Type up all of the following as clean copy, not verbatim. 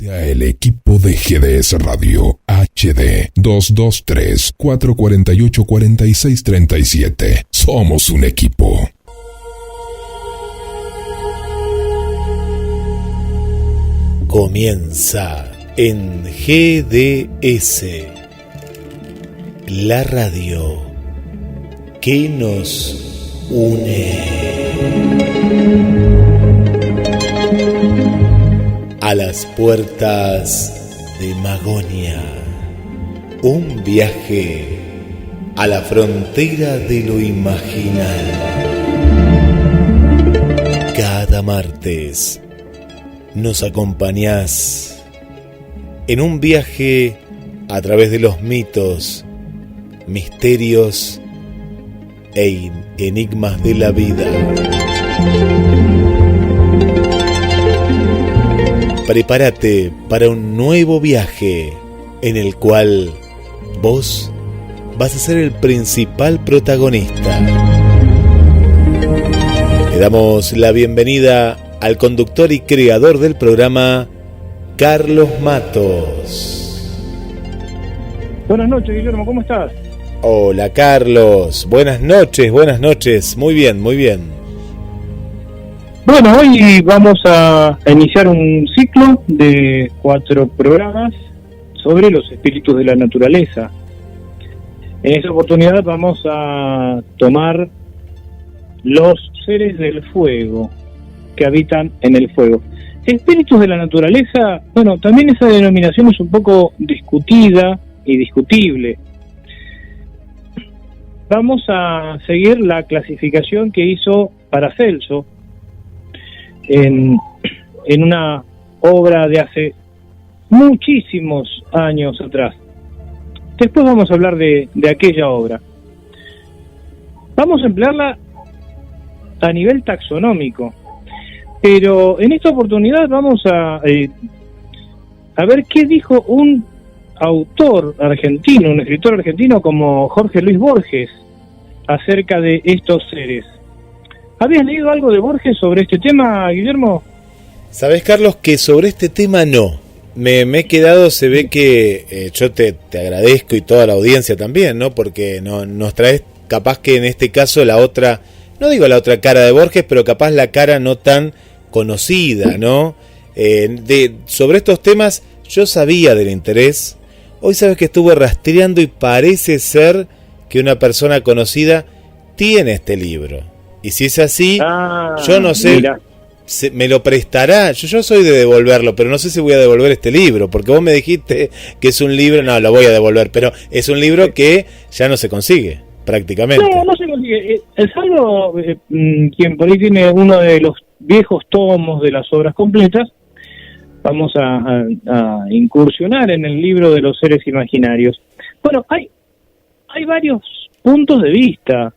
El equipo de GDS Radio HD 223-448-4637. Somos un equipo. Comienza en GDS, la radio que nos une. A las puertas de Magonia, un viaje a la frontera de lo imaginal. Cada martes nos acompañás en un viaje a través de los mitos, misterios e enigmas de la vida. Prepárate para un nuevo viaje en el cual vos vas a ser el principal protagonista. Le damos la bienvenida al conductor y creador del programa, Carlos Matos. Buenas noches, Guillermo, ¿cómo estás? Hola, Carlos. Buenas noches. Muy bien, muy bien. Bueno, hoy vamos a iniciar un ciclo de 4 programas sobre los espíritus de la naturaleza. En esta oportunidad vamos a tomar los seres del fuego, que habitan en el fuego. Espíritus de la naturaleza, bueno, también esa denominación es un poco discutida y discutible. Vamos a seguir la clasificación que hizo Paracelso en una obra de hace muchísimos años atrás. Después vamos a hablar de aquella obra. Vamos a emplearla a nivel taxonómico, pero en esta oportunidad vamos a ver qué dijo un autor argentino, un escritor argentino como Jorge Luis Borges acerca de estos seres. ¿Habías leído algo de Borges sobre este tema, Guillermo? Sabés, Carlos, que sobre este tema no. Me he quedado, se ve que yo te agradezco y toda la audiencia también, ¿no? Porque nos traes, capaz que en este caso la otra, no digo la otra cara de Borges, pero capaz la cara no tan conocida, ¿no? Sobre estos temas yo sabía del interés. Hoy sabes que estuve rastreando y parece ser que una persona conocida tiene este libro. Y si es así, yo no sé, me lo prestará. Yo soy de devolverlo, pero no sé si voy a devolver este libro, porque vos me dijiste que es un libro, no, lo voy a devolver, pero es un libro que ya no se consigue, prácticamente. No se consigue. Salvo quien por ahí tiene uno de los viejos tomos de las obras completas, vamos a incursionar en el libro de los seres imaginarios. Bueno, hay varios puntos de vista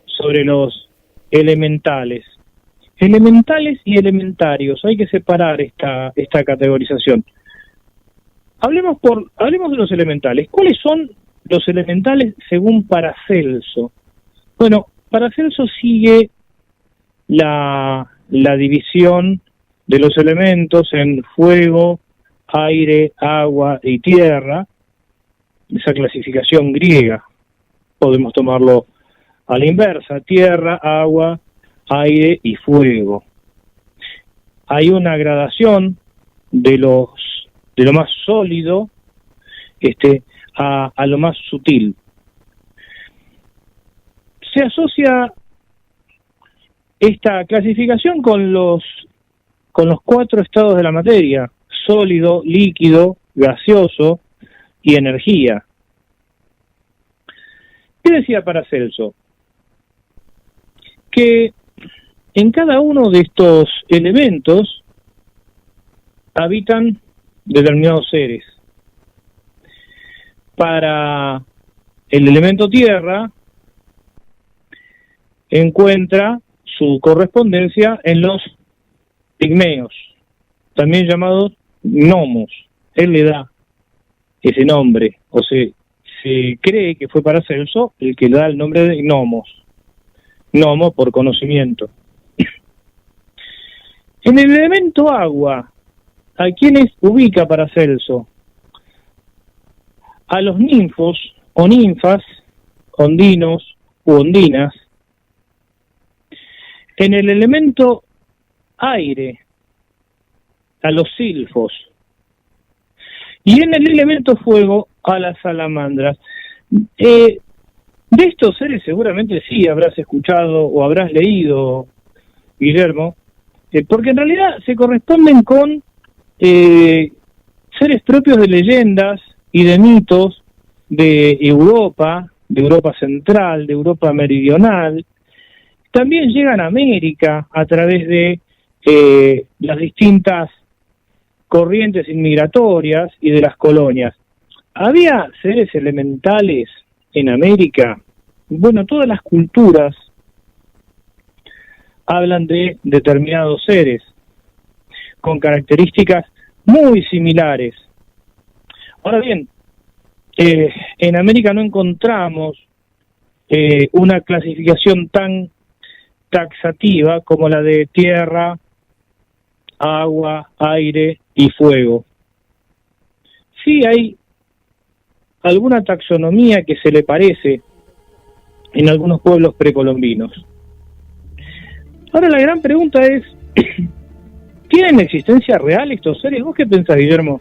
sobre los elementales y elementarios. Hay que separar esta categorización. Hablemos de los elementales. ¿Cuáles son los elementales según Paracelso? Bueno, Paracelso sigue la división de los elementos en fuego, aire, agua y tierra, esa clasificación griega. Podemos tomarlo a la inversa: tierra, agua, aire y fuego. Hay una gradación de lo más sólido a lo más sutil. Se asocia esta clasificación con los 4 estados de la materia: sólido, líquido, gaseoso y energía. ¿Qué decía Paracelso? Que en cada uno de estos elementos habitan determinados seres. Para el elemento tierra encuentra su correspondencia en los pigmeos, también llamados gnomos. Él le da ese nombre, o se cree que fue Paracelso el que le da el nombre de gnomos. Gnomo por conocimiento. En el elemento agua ¿a quiénes ubica Paracelso? A los ninfos o ninfas, ondinos u ondinas, en el elemento aire, a los silfos, y en el elemento fuego, a las salamandras. De estos seres seguramente sí habrás escuchado o habrás leído, Guillermo, porque en realidad se corresponden con seres propios de leyendas y de mitos de Europa Central, de Europa Meridional. También llegan a América a través de las distintas corrientes inmigratorias y de las colonias. ¿Había seres elementales en América? Bueno, todas las culturas hablan de determinados seres con características muy similares. Ahora bien, en América no encontramos una clasificación tan taxativa como la de tierra, agua, aire y fuego. Sí hay alguna taxonomía que se le parece en algunos pueblos precolombinos. Ahora la gran pregunta es, ¿tienen existencia real estos seres? ¿Vos qué pensás, Guillermo?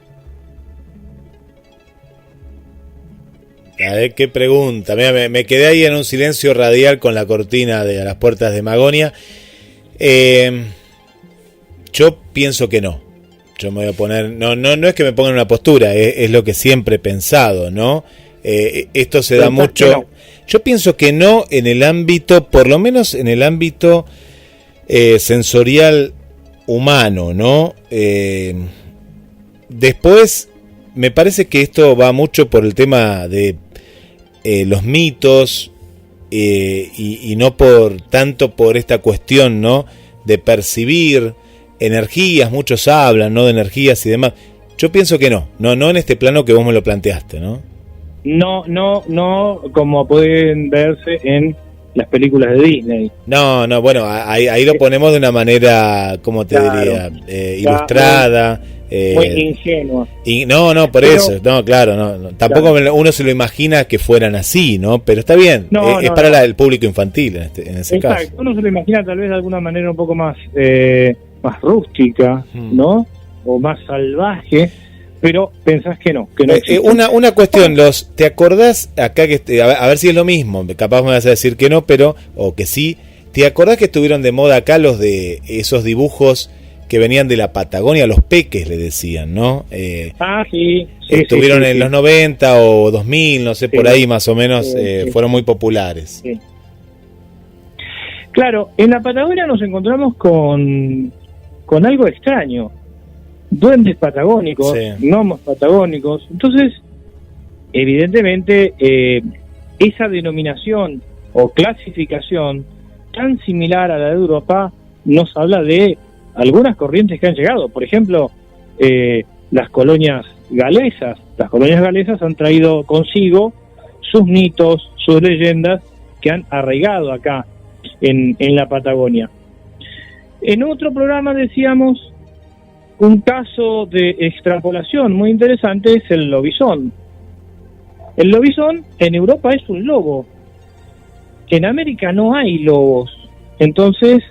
A ver qué pregunta. Mira, me quedé ahí en un silencio radial con la cortina de A las puertas de Magonia. Yo pienso que no. Yo me voy a poner, no es que me ponga en una postura, es lo que siempre he pensado, ¿no? Esto se da mucho. No. Yo pienso que no en el ámbito, por lo menos en el ámbito sensorial humano, ¿no? Después me parece que esto va mucho por el tema de los mitos y no por tanto por esta cuestión, ¿no? De percibir energías. Muchos hablan, ¿no? De energías y demás. Yo pienso que no en este plano que vos me lo planteaste, ¿no? No, como pueden verse en las películas de Disney. No, bueno, ahí lo ponemos de una manera, ¿cómo te diría? Ilustrada. Muy ingenua. No, por eso, no, claro, no, tampoco uno se lo imagina que fueran así, ¿no? Pero está bien, es para el público infantil en ese caso. Uno se lo imagina tal vez de alguna manera un poco más rústica, ¿no? O más salvaje, pero pensás que no una cuestión, ¿te acordás acá que a ver si es lo mismo? Capaz me vas a decir que no, pero o que sí. ¿Te acordás que estuvieron de moda acá los de esos dibujos que venían de la Patagonia, los peques le decían, ¿no? Sí. Estuvieron en los 90 o 2000, no sé, por ahí más o menos, fueron muy populares. Sí. Claro, en la Patagonia nos encontramos con algo extraño. Duendes patagónicos, gnomos patagónicos. Entonces, evidentemente, esa denominación o clasificación tan similar a la de Europa nos habla de algunas corrientes que han llegado. Por ejemplo, las colonias galesas. Las colonias galesas han traído consigo sus mitos, sus leyendas que han arraigado acá en la Patagonia. En otro programa decíamos un caso de extrapolación muy interesante es el lobizón. El lobizón en Europa es un lobo. En América no hay lobos. Entonces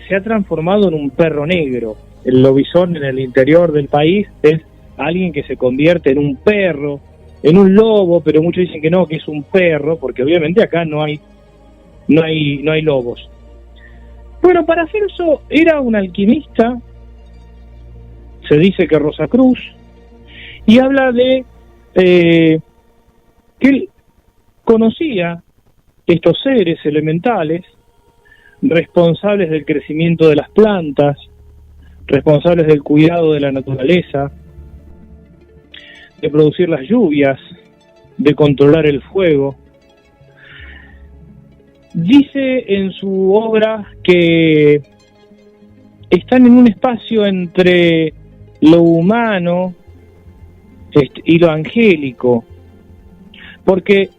se ha transformado en un perro negro. El lobizón en el interior del país es alguien que se convierte en un perro, en un lobo, pero muchos dicen que no, que es un perro, porque obviamente acá no hay lobos. Bueno, Paracelso era un alquimista, se dice que Rosacruz, y habla de que él conocía estos seres elementales responsables del crecimiento de las plantas, responsables del cuidado de la naturaleza, de producir las lluvias, de controlar el fuego. Dice en su obra que están en un espacio entre lo humano y lo angélico, porque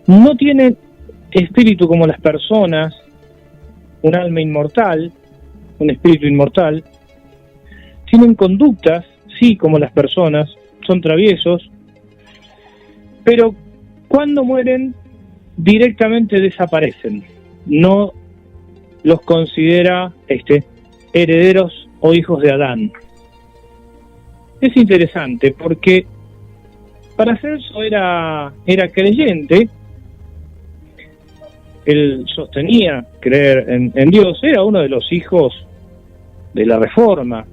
no tienen espíritu como las personas, un alma inmortal, un espíritu inmortal, tienen conductas, sí, como las personas, son traviesos, pero cuando mueren directamente desaparecen. No los considera herederos o hijos de Adán. Es interesante porque Paracelso era creyente, él sostenía creer en Dios, era uno de los hijos de la Reforma.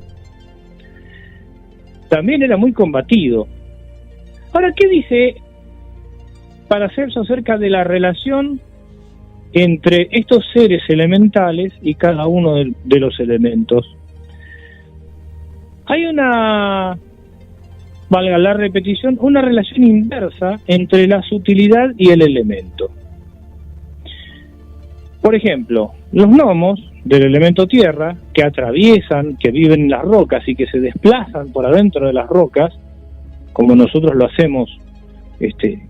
También era muy combatido. Ahora, ¿qué dice Paracelso acerca de la relación entre estos seres elementales y cada uno de los elementos? Hay una, valga la repetición, una relación inversa entre la sutilidad y el elemento. Por ejemplo, los gnomos del elemento tierra, que atraviesan, que viven en las rocas y que se desplazan por adentro de las rocas, como nosotros lo hacemos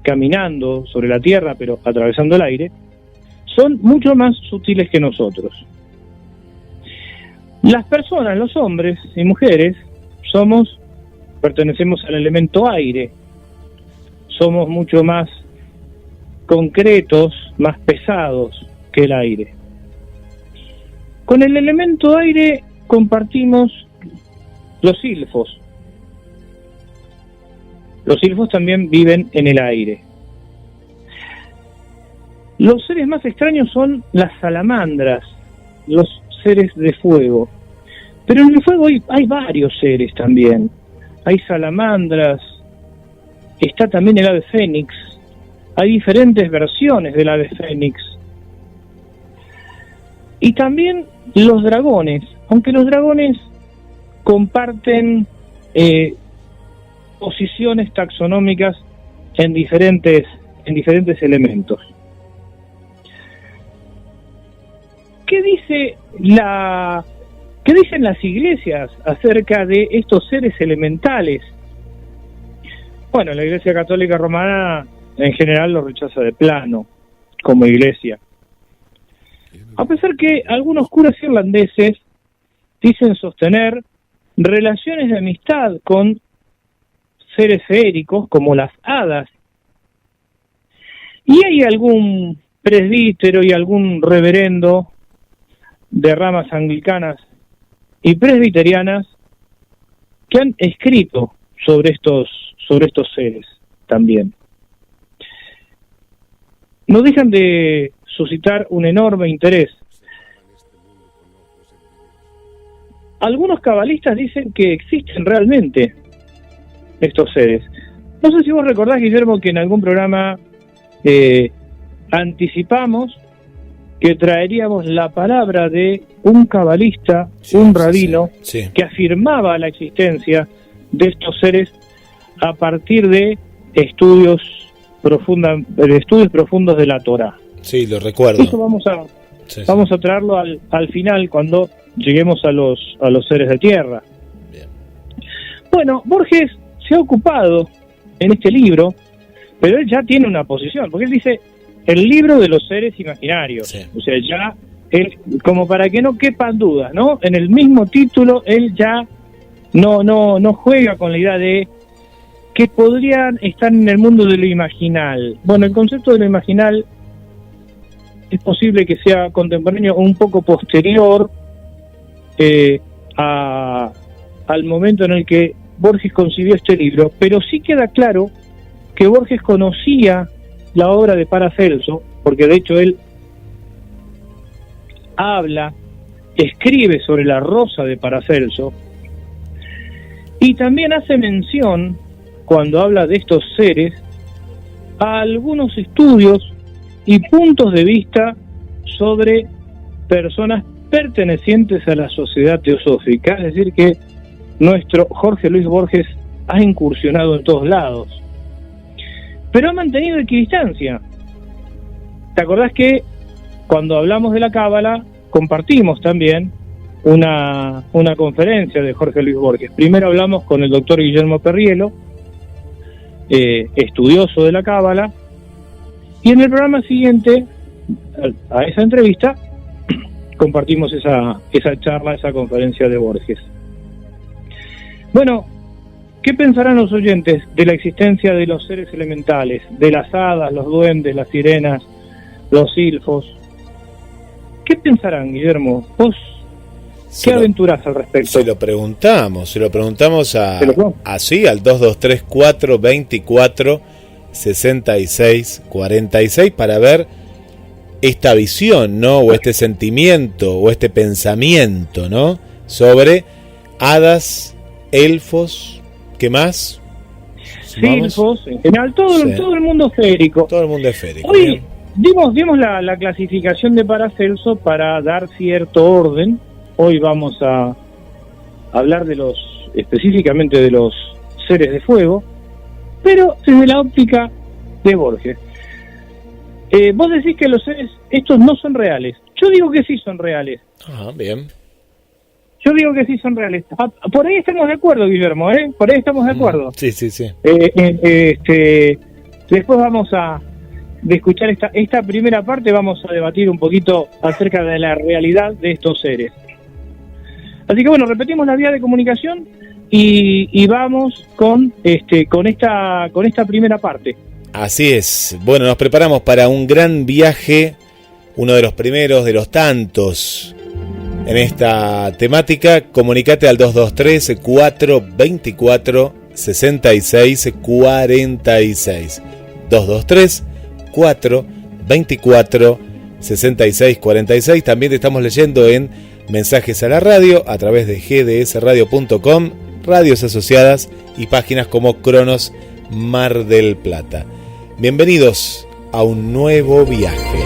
caminando sobre la tierra pero atravesando el aire, son mucho más sutiles que nosotros. Las personas, los hombres y mujeres, pertenecemos al elemento aire, somos mucho más concretos, más pesados que el aire. Con el elemento aire compartimos los silfos. Los silfos también viven en el aire. Los seres más extraños son las salamandras, los seres de fuego. Pero en el fuego hay varios seres también. Hay salamandras, está también el ave fénix, hay diferentes versiones del ave fénix. Y también los dragones, aunque los dragones comparten posiciones taxonómicas en diferentes elementos. ¿Qué dicen las iglesias acerca de estos seres elementales? Bueno, la Iglesia Católica Romana en general lo rechaza de plano como iglesia. A pesar que algunos curas irlandeses dicen sostener relaciones de amistad con seres feéricos como las hadas. Y hay algún presbítero y algún reverendo de ramas anglicanas y presbiterianas que han escrito sobre estos seres también. No dejan de suscitar un enorme interés. Algunos cabalistas dicen que existen realmente estos seres. No sé si vos recordás, Guillermo, que en algún programa anticipamos que traeríamos la palabra de un cabalista, un rabino, que afirmaba la existencia de estos seres a partir de estudios profundos de la Torá. Sí, lo recuerdo. Eso vamos a traerlo al final cuando lleguemos a los seres de tierra. Bien. Bueno, Borges se ha ocupado en este libro, pero él ya tiene una posición, porque él dice el libro de los seres imaginarios. Sí. O sea, ya él, como para que no quepan dudas, ¿no? En el mismo título él ya no juega con la idea de que podrían estar en el mundo de lo imaginal. Bueno, el concepto de lo imaginal es posible que sea contemporáneo o un poco posterior al momento en el que Borges concibió este libro, pero sí queda claro que Borges conocía la obra de Paracelso, porque de hecho él escribe sobre la Rosa de Paracelso, y también hace mención, cuando habla de estos seres, a algunos estudios y puntos de vista sobre personas pertenecientes a la sociedad teosófica, es decir que nuestro Jorge Luis Borges ha incursionado en todos lados, pero ha mantenido equidistancia. ¿Te acordás que cuando hablamos de la Cábala compartimos también una conferencia de Jorge Luis Borges? Primero hablamos con el doctor Guillermo Perriello, estudioso de la Cábala, y en el programa siguiente a esa entrevista compartimos esa charla, esa conferencia de Borges. Bueno, ¿qué pensarán los oyentes de la existencia de los seres elementales, de las hadas, los duendes, las sirenas, los silfos? ¿Qué pensarán, Guillermo? ¿Vos qué aventurás al respecto? Se lo preguntamos así al 2234-24-66-46 para ver esta visión, ¿no? O este sentimiento, o este pensamiento, ¿no? Sobre hadas, elfos, ¿qué más? Silfos, en general, todo el mundo esférico. Todo el mundo esférico. Hoy dimos la clasificación de Paracelso para dar cierto orden. Hoy vamos a hablar específicamente de los seres de fuego, pero desde la óptica de Borges. Vos decís que los seres estos no son reales. Yo digo que sí son reales. Ah, bien. Yo digo que sí son reales. Por ahí estamos de acuerdo, Guillermo, ¿eh? Por ahí estamos de acuerdo. Sí. Después de escuchar esta primera parte, vamos a debatir un poquito acerca de la realidad de estos seres. Así que bueno, repetimos la vía de comunicación y vamos con esta primera parte. Así es. Bueno, nos preparamos para un gran viaje, uno de los primeros de los tantos en esta temática. Comunicate al 223-424-6646. 223-424-6646. También te estamos leyendo en mensajes a la radio a través de gdsradio.com, radios asociadas y páginas como Cronos Mar del Plata. Bienvenidos a un nuevo viaje.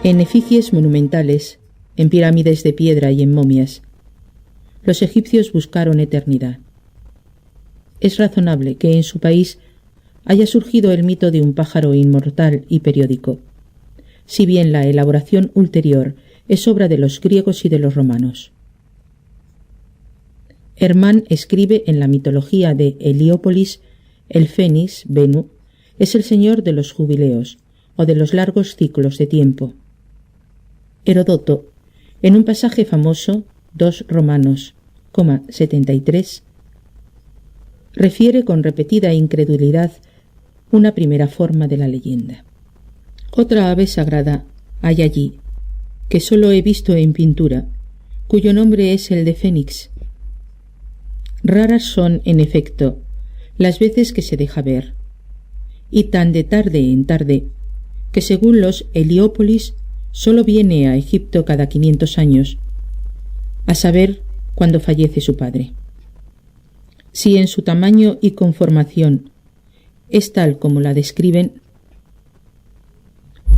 En efigies monumentales, en pirámides de piedra y en momias, los egipcios buscaron eternidad. Es razonable que en su país haya surgido el mito de un pájaro inmortal y periódico, si bien la elaboración ulterior es obra de los griegos y de los romanos. Hermann escribe en la mitología de Heliópolis: el Fénix, Venus, es el señor de los jubileos o de los largos ciclos de tiempo. Herodoto, en un pasaje famoso, 2 Romanos, 73, refiere con repetida incredulidad una primera forma de la leyenda. Otra ave sagrada hay allí, que sólo he visto en pintura, cuyo nombre es el de Fénix. Raras son, en efecto, las veces que se deja ver, y tan de tarde en tarde, que según los Heliópolis sólo viene a Egipto cada 500 años, a saber, cuando fallece su padre. Si en su tamaño y conformación es tal como la describen,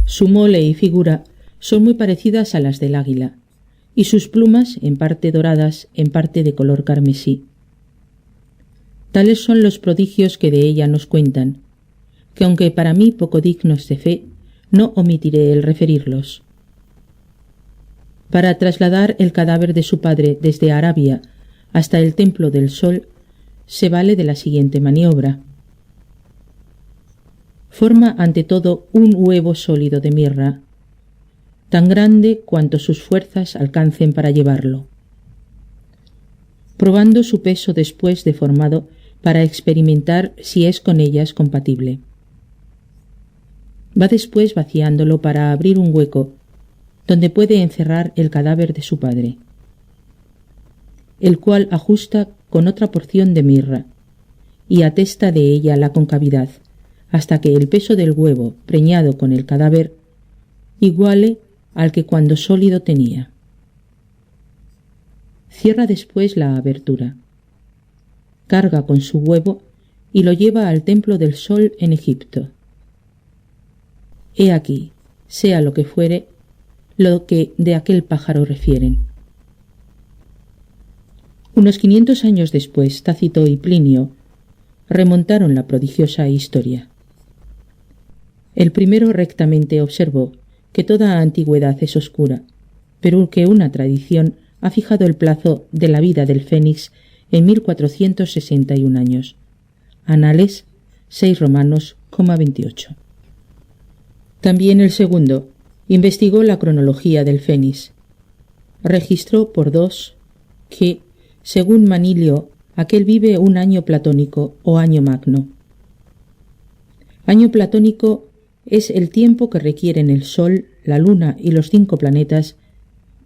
su mole y figura son muy parecidas a las del águila, y sus plumas, en parte doradas, en parte de color carmesí. Tales son los prodigios que de ella nos cuentan, que aunque para mí poco dignos de fe, no omitiré el referirlos. Para trasladar el cadáver de su padre desde Arabia hasta el Templo del Sol, se vale de la siguiente maniobra. Forma ante todo un huevo sólido de mirra, tan grande cuanto sus fuerzas alcancen para llevarlo. Probando su peso después de formado para experimentar si es con ellas compatible. Va después vaciándolo para abrir un hueco donde puede encerrar el cadáver de su padre, el cual ajusta con otra porción de mirra y atesta de ella la concavidad hasta que el peso del huevo preñado con el cadáver iguale al que cuando sólido tenía. Cierra después la abertura, carga con su huevo y lo lleva al Templo del Sol en Egipto. He aquí, sea lo que fuere, lo que de aquel pájaro refieren. Unos 500 años después, Tácito y Plinio remontaron la prodigiosa historia. El primero rectamente observó que toda antigüedad es oscura, pero que una tradición ha fijado el plazo de la vida del Fénix en 1461 años. Anales 6 Romanos, 28. También el segundo investigó la cronología del Fénix. Registró por dos que, según Manilio, aquel vive un año platónico o año magno. Año platónico es el tiempo que requieren el Sol, la Luna y los 5 planetas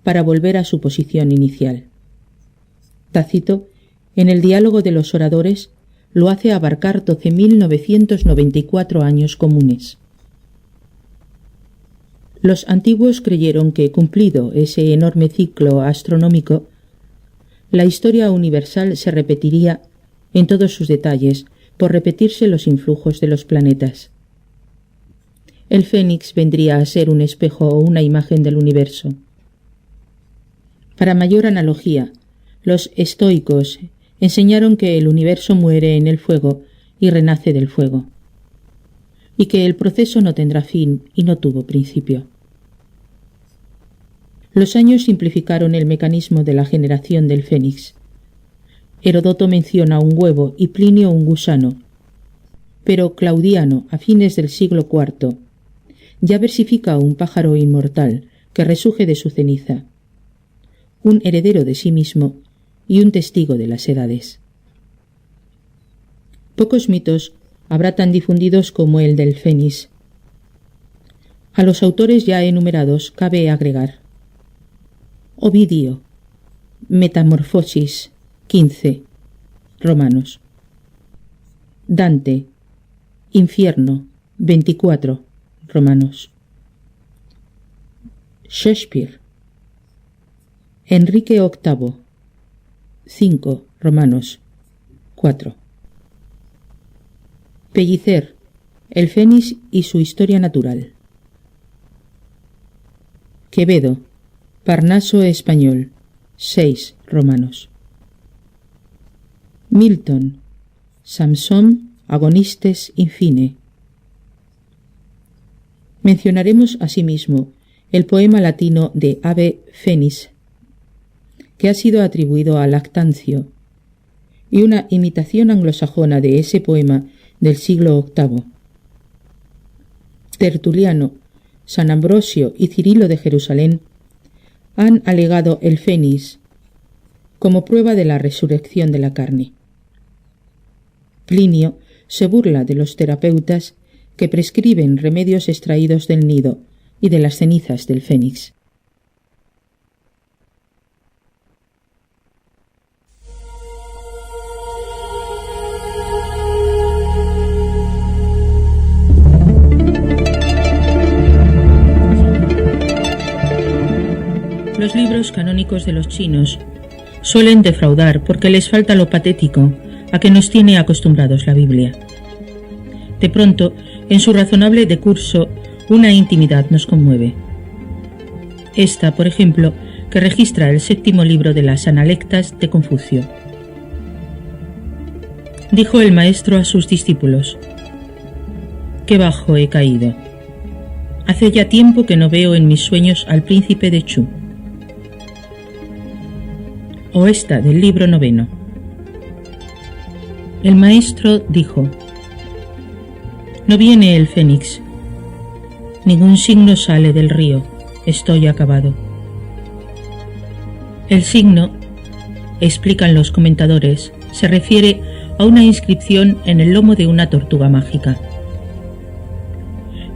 para volver a su posición inicial. Tácito, en el Diálogo de los Oradores, lo hace abarcar 12.994 años comunes. Los antiguos creyeron que, cumplido ese enorme ciclo astronómico, la historia universal se repetiría en todos sus detalles por repetirse los influjos de los planetas. El Fénix vendría a ser un espejo o una imagen del universo. Para mayor analogía, los estoicos enseñaron que el universo muere en el fuego y renace del fuego, y que el proceso no tendrá fin y no tuvo principio. Los años simplificaron el mecanismo de la generación del Fénix. Heródoto menciona un huevo y Plinio un gusano, pero Claudiano, a fines del siglo IV, ya versifica un pájaro inmortal que resurge de su ceniza, un heredero de sí mismo y un testigo de las edades. Pocos mitos habrá tan difundidos como el del Fénix. A los autores ya enumerados cabe agregar Ovidio, Metamorfosis, 15, Romanos. Dante, Infierno, 24, Romanos. Shakespeare, Enrique VIII, 5, Romanos, 4. Pellicer, el Fénix y su historia natural. Quevedo, Parnaso español, 6, Romanos. Milton, Samson, Agonistes infine. Mencionaremos asimismo el poema latino de Ave Fénix, que ha sido atribuido a Lactancio, y una imitación anglosajona de ese poema del siglo VIII. Tertuliano, San Ambrosio y Cirilo de Jerusalén han alegado el Fénix como prueba de la resurrección de la carne. Plinio se burla de los terapeutas que prescriben remedios extraídos del nido y de las cenizas del Fénix. Los libros canónicos de los chinos suelen defraudar porque les falta lo patético a que nos tiene acostumbrados la Biblia. De pronto, en su razonable decurso, una intimidad nos conmueve. Esta, por ejemplo, que registra el 7º libro de las Analectas de Confucio. Dijo el maestro a sus discípulos: «Qué bajo he caído. Hace ya tiempo que no veo en mis sueños al príncipe de Chu». O esta del libro 9. El maestro dijo: «No viene el fénix. Ningún signo sale del río. Estoy acabado». El signo, explican los comentadores, se refiere a una inscripción en el lomo de una tortuga mágica.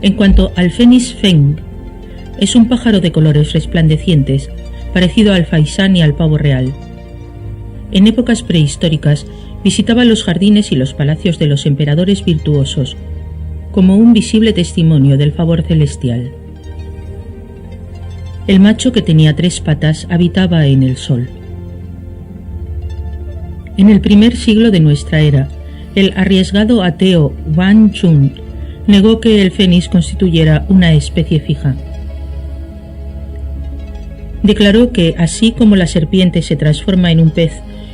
En cuanto al fénix feng, es un pájaro de colores resplandecientes, parecido al faisán y al pavo real. En épocas prehistóricas visitaba los jardines y los palacios de los emperadores virtuosos, como un visible testimonio del favor celestial. El macho, que tenía 3 patas, habitaba en el sol. En el primer siglo de nuestra era, el arriesgado ateo Wang Chun negó que el fénix constituyera una especie fija. Declaró que, así como la serpiente se transforma en un pez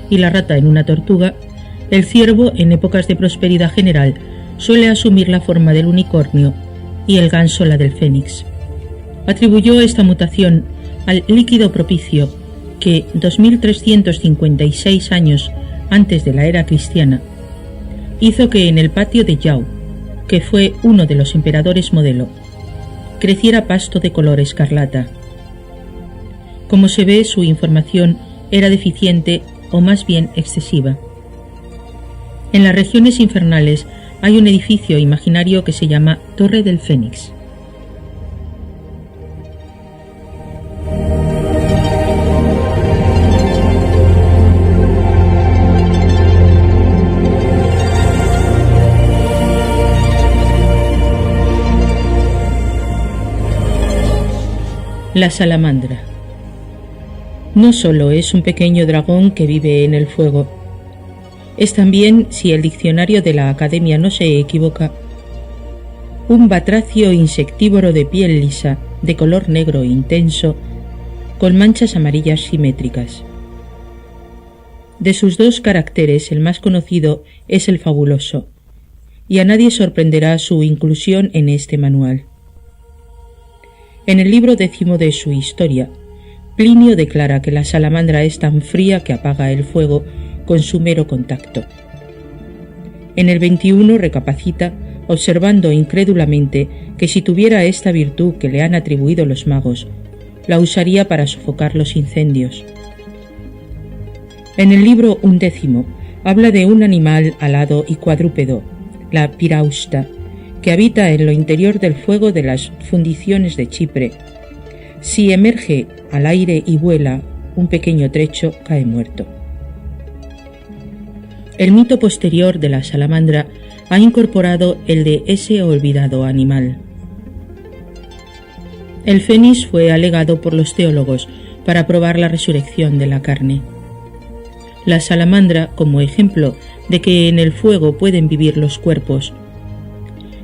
y la rata en una tortuga, el ciervo, en épocas de prosperidad general, suele asumir la forma del unicornio y el ganso la del fénix. Atribuyó esta mutación al líquido propicio que, 2356 años antes de la era cristiana, hizo que en el patio de Yao, que fue uno de los emperadores modelo, creciera pasto de color escarlata. Como se ve, su información era deficiente o más bien excesiva. En las regiones infernales hay un edificio imaginario que se llama Torre del Fénix. La salamandra. No solo es un pequeño dragón que vive en el fuego, es también, si el diccionario de la Academia no se equivoca, un batracio insectívoro de piel lisa, de color negro intenso, con manchas amarillas simétricas. De sus 2 caracteres, el más conocido es el fabuloso, y a nadie sorprenderá su inclusión en este manual. En el libro 10 de su historia, Plinio declara que la salamandra es tan fría que apaga el fuego con su mero contacto. En el 21 recapacita, observando incrédulamente que si tuviera esta virtud que le han atribuido los magos, la usaría para sofocar los incendios. En el libro 11 habla de un animal alado y cuadrúpedo, la pirausta, que habita en lo interior del fuego de las fundiciones de Chipre. Si emerge al aire y vuela un pequeño trecho, cae muerto. El mito posterior de la salamandra ha incorporado el de ese olvidado animal. El fénix fue alegado por los teólogos para probar la resurrección de la carne. La salamandra como ejemplo de que en el fuego pueden vivir los cuerpos.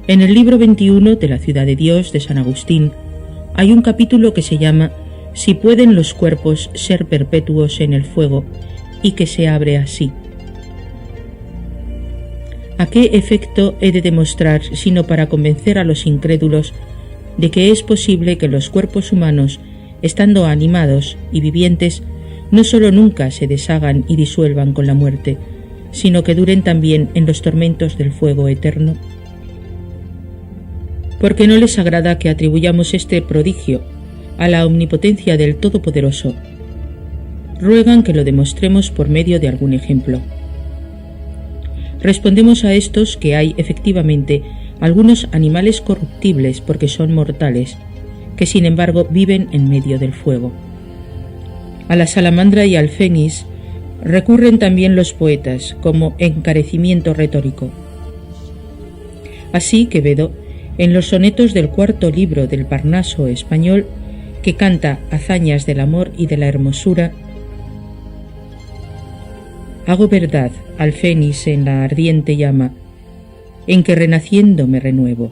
En el libro 21 de la Ciudad de Dios de San Agustín hay un capítulo que se llama «Si pueden los cuerpos ser perpetuos en el fuego», y que se abre así: ¿a qué efecto he de demostrar sino para convencer a los incrédulos de que es posible que los cuerpos humanos, estando animados y vivientes, no solo nunca se deshagan y disuelvan con la muerte, sino que duren también en los tormentos del fuego eterno? Porque no les agrada que atribuyamos este prodigio a la omnipotencia del Todopoderoso. Ruegan que lo demostremos por medio de algún ejemplo. Respondemos a estos que hay efectivamente algunos animales corruptibles porque son mortales, que sin embargo viven en medio del fuego. A la salamandra y al fénix recurren también los poetas como encarecimiento retórico. Así Quevedo, en los sonetos del 4º libro del Parnaso español, que canta hazañas del amor y de la hermosura, Hago verdad al fénix en la ardiente llama, en que renaciendo me renuevo.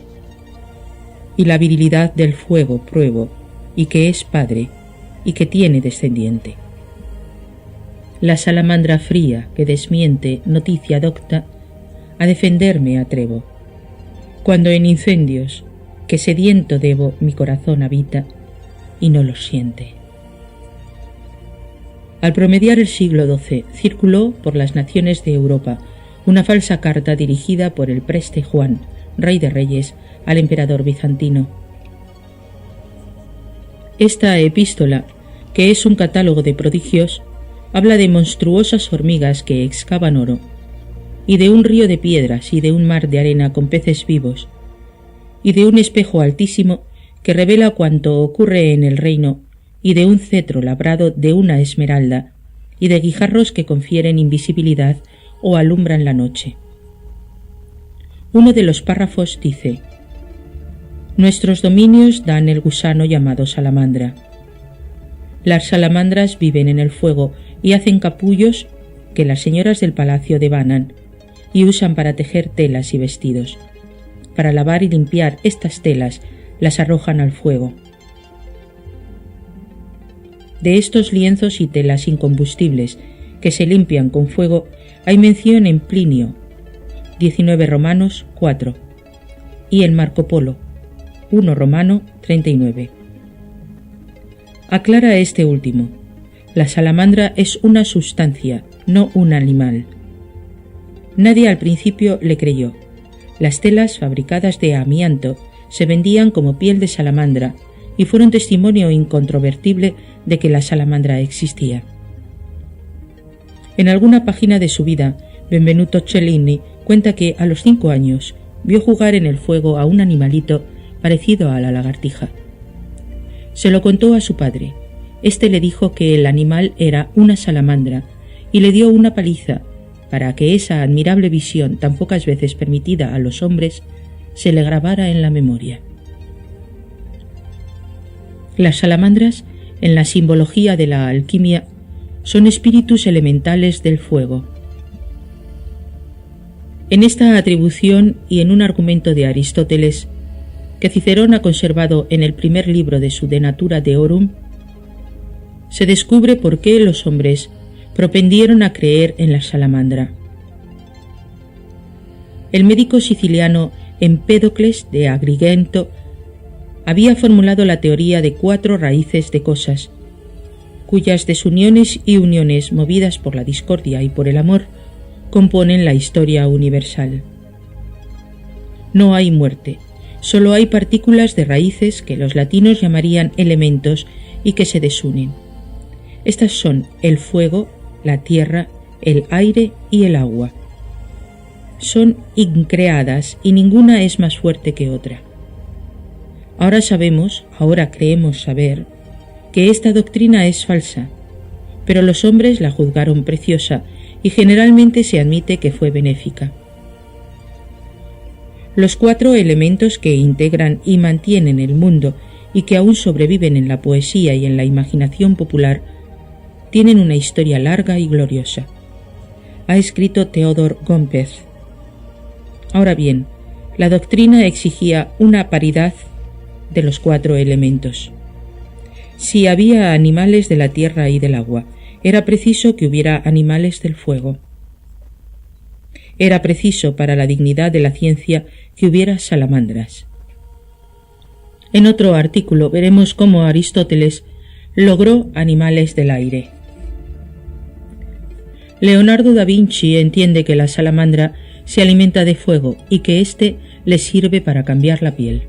Y la virilidad del fuego pruebo, y que es padre, y que tiene descendiente. La salamandra fría que desmiente noticia docta, a defenderme atrevo. Cuando en incendios, que sediento debo, mi corazón habita, y no los siente. Al promediar el siglo XII, circuló por las naciones de Europa una falsa carta dirigida por el preste Juan, rey de reyes, al emperador bizantino. Esta epístola, que es un catálogo de prodigios, habla de monstruosas hormigas que excavan oro, y de un río de piedras y de un mar de arena con peces vivos, y de un espejo altísimo que revela cuanto ocurre en el reino, y de un cetro labrado de una esmeralda, y de guijarros que confieren invisibilidad o alumbran la noche. Uno de los párrafos dice: nuestros dominios dan el gusano llamado salamandra. Las salamandras viven en el fuego y hacen capullos que las señoras del palacio devanan y usan para tejer telas y vestidos. Para lavar y limpiar estas telas las arrojan al fuego. De estos lienzos y telas incombustibles que se limpian con fuego hay mención en Plinio, 19 Romanos 4, y en Marco Polo, 1 Romano 39. Aclara este último: la salamandra es una sustancia, no un animal. Nadie al principio le creyó. Las telas fabricadas de amianto se vendían como piel de salamandra y fueron testimonio incontrovertible de que la salamandra existía. En alguna página de su vida, Benvenuto Cellini cuenta que a los 5 años vio jugar en el fuego a un animalito parecido a la lagartija. Se lo contó a su padre. Este le dijo que el animal era una salamandra y le dio una paliza para que esa admirable visión tan pocas veces permitida a los hombres se le grabara en la memoria. Las salamandras, en la simbología de la alquimia, son espíritus elementales del fuego. En esta atribución y en un argumento de Aristóteles, que Cicerón ha conservado en el primer libro de su De Natura Deorum, se descubre por qué los hombres propendieron a creer en la salamandra. El médico siciliano Empédocles de Agrigento había formulado la teoría de 4 raíces de cosas, cuyas desuniones y uniones movidas por la discordia y por el amor componen la historia universal. No hay muerte, solo hay partículas de raíces que los latinos llamarían elementos y que se desunen. Estas son el fuego, la tierra, el aire y el agua. Son increadas y ninguna es más fuerte que otra. Ahora creemos saber, que esta doctrina es falsa, pero los hombres la juzgaron preciosa y generalmente se admite que fue benéfica. Los 4 elementos que integran y mantienen el mundo y que aún sobreviven en la poesía y en la imaginación popular tienen una historia larga y gloriosa. Ha escrito Theodor Gompers. Ahora bien, la doctrina exigía una paridad de los 4 elementos. Si había animales de la tierra y del agua, era preciso que hubiera animales del fuego. Era preciso para la dignidad de la ciencia que hubiera salamandras. En otro artículo veremos cómo Aristóteles logró animales del aire. Leonardo da Vinci entiende que la salamandra se alimenta de fuego y que éste le sirve para cambiar la piel.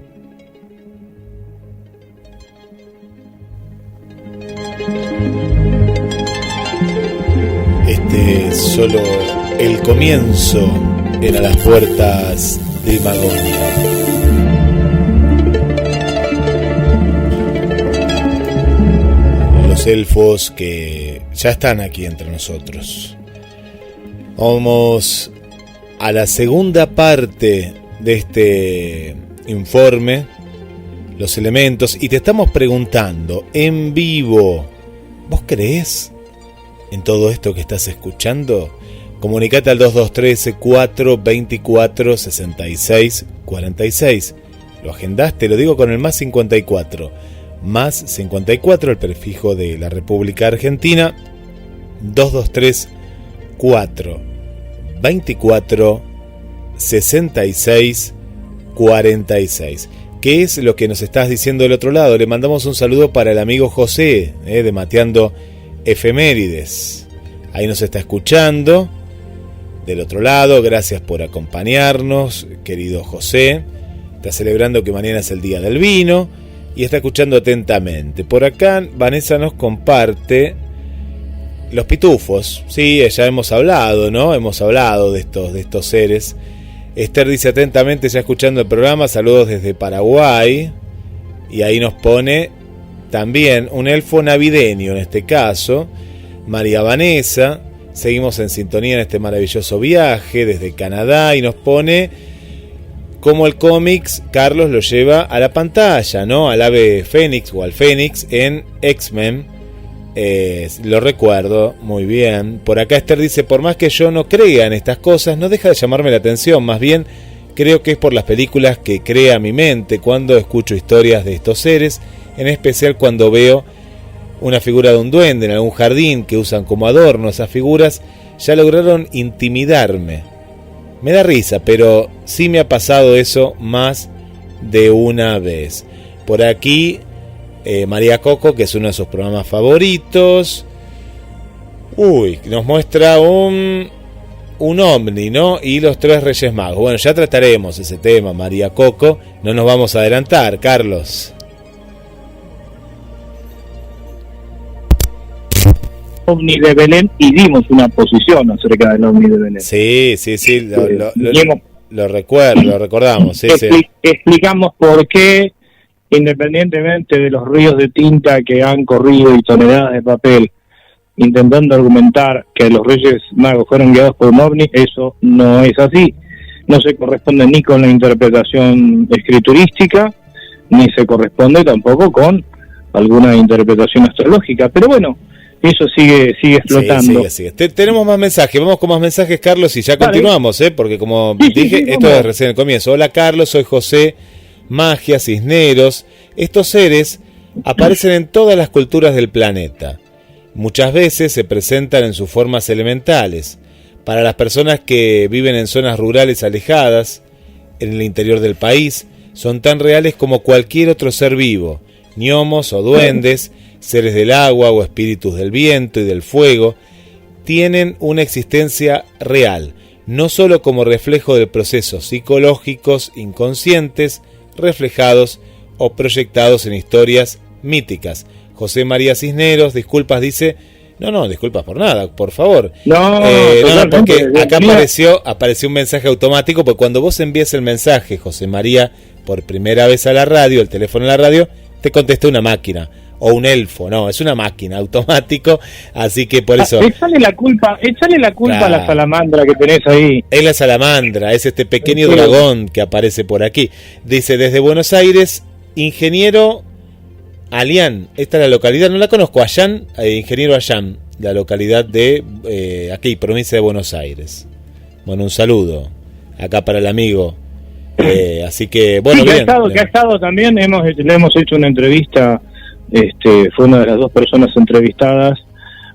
Este es solo el comienzo en A las puertas de Magonia. Los elfos que ya están aquí entre nosotros. Vamos a la segunda parte de este informe, los elementos, y te estamos preguntando en vivo, ¿vos creés en todo esto que estás escuchando? Comunicate al 2213-424-6646. ¿Lo agendaste? Lo digo con el más 54. Más 54, el prefijo de la República Argentina. 2213-424-6646. ¿Qué es lo que nos estás diciendo del otro lado? Le mandamos un saludo para el amigo José, de Mateando Efemérides. Ahí nos está escuchando. Del otro lado, gracias por acompañarnos, querido José. Está celebrando que mañana es el Día del Vino y está escuchando atentamente. Por acá, Vanessa nos comparte los pitufos. Sí, ya hemos hablado, ¿no? Hemos hablado de estos seres. Esther dice atentamente, ya escuchando el programa, saludos desde Paraguay. Y ahí nos pone también un elfo navideño en este caso. María Vanessa, seguimos en sintonía en este maravilloso viaje desde Canadá y nos pone cómo el cómics Carlos lo lleva a la pantalla, ¿no? Al ave Fénix o al Fénix en X-Men. Lo recuerdo muy bien. Por acá Esther dice, por más que yo no crea en estas cosas, no deja de llamarme la atención. Más bien creo que es por las películas que crea mi mente cuando escucho historias de estos seres, en especial cuando veo una figura de un duende en algún jardín que usan como adorno. Esas figuras ya lograron intimidarme. Me da risa, pero sí me ha pasado eso más de una vez. Por aquí María Coco, que es uno de sus programas favoritos. Nos muestra un ovni, ¿no? Y los 3 Reyes Magos. Bueno, ya trataremos ese tema, María Coco. No nos vamos a adelantar, Carlos. OVNI de Belén y dimos una posición acerca del OVNI de Belén. Sí, lo recordamos. Sí, explicamos por qué, independientemente de los ríos de tinta que han corrido y toneladas de papel intentando argumentar que los Reyes Magos fueron guiados por un ovni, eso no es así. No se corresponde ni con la interpretación escriturística, ni se corresponde tampoco con alguna interpretación astrológica. Pero bueno, eso sigue explotando. Sigue. Tenemos más mensajes, vamos con más mensajes, Carlos, y ya continuamos, porque como dije, esto es recién el comienzo. Hola, Carlos, soy José Magia Cisneros. Estos seres aparecen en todas las culturas del planeta. Muchas veces se presentan en sus formas elementales. Para las personas que viven en zonas rurales alejadas, en el interior del país, son tan reales como cualquier otro ser vivo. Gnomos o duendes, seres del agua o espíritus del viento y del fuego, tienen una existencia real, no solo como reflejo de procesos psicológicos inconscientes, reflejados o proyectados en historias míticas. José María Cisneros, disculpas, dice, no, disculpas por nada, por favor. No, porque acá apareció un mensaje automático, porque cuando vos envías el mensaje, José María, por primera vez a la radio, el teléfono en la radio, te contesta una máquina o un elfo, no, es una máquina automático, así que por eso... Échale la culpa a la salamandra que tenés ahí. Es la salamandra, es este pequeño dragón que aparece por aquí. Dice, desde Buenos Aires, ingeniero Alián, esta es la localidad, no la conozco, Allán, ingeniero Allán, la localidad de aquí, provincia de Buenos Aires. Bueno, un saludo acá para el amigo. Así que, bueno, sí, que ha estado también, le hemos hecho una entrevista, fue una de las 2 personas entrevistadas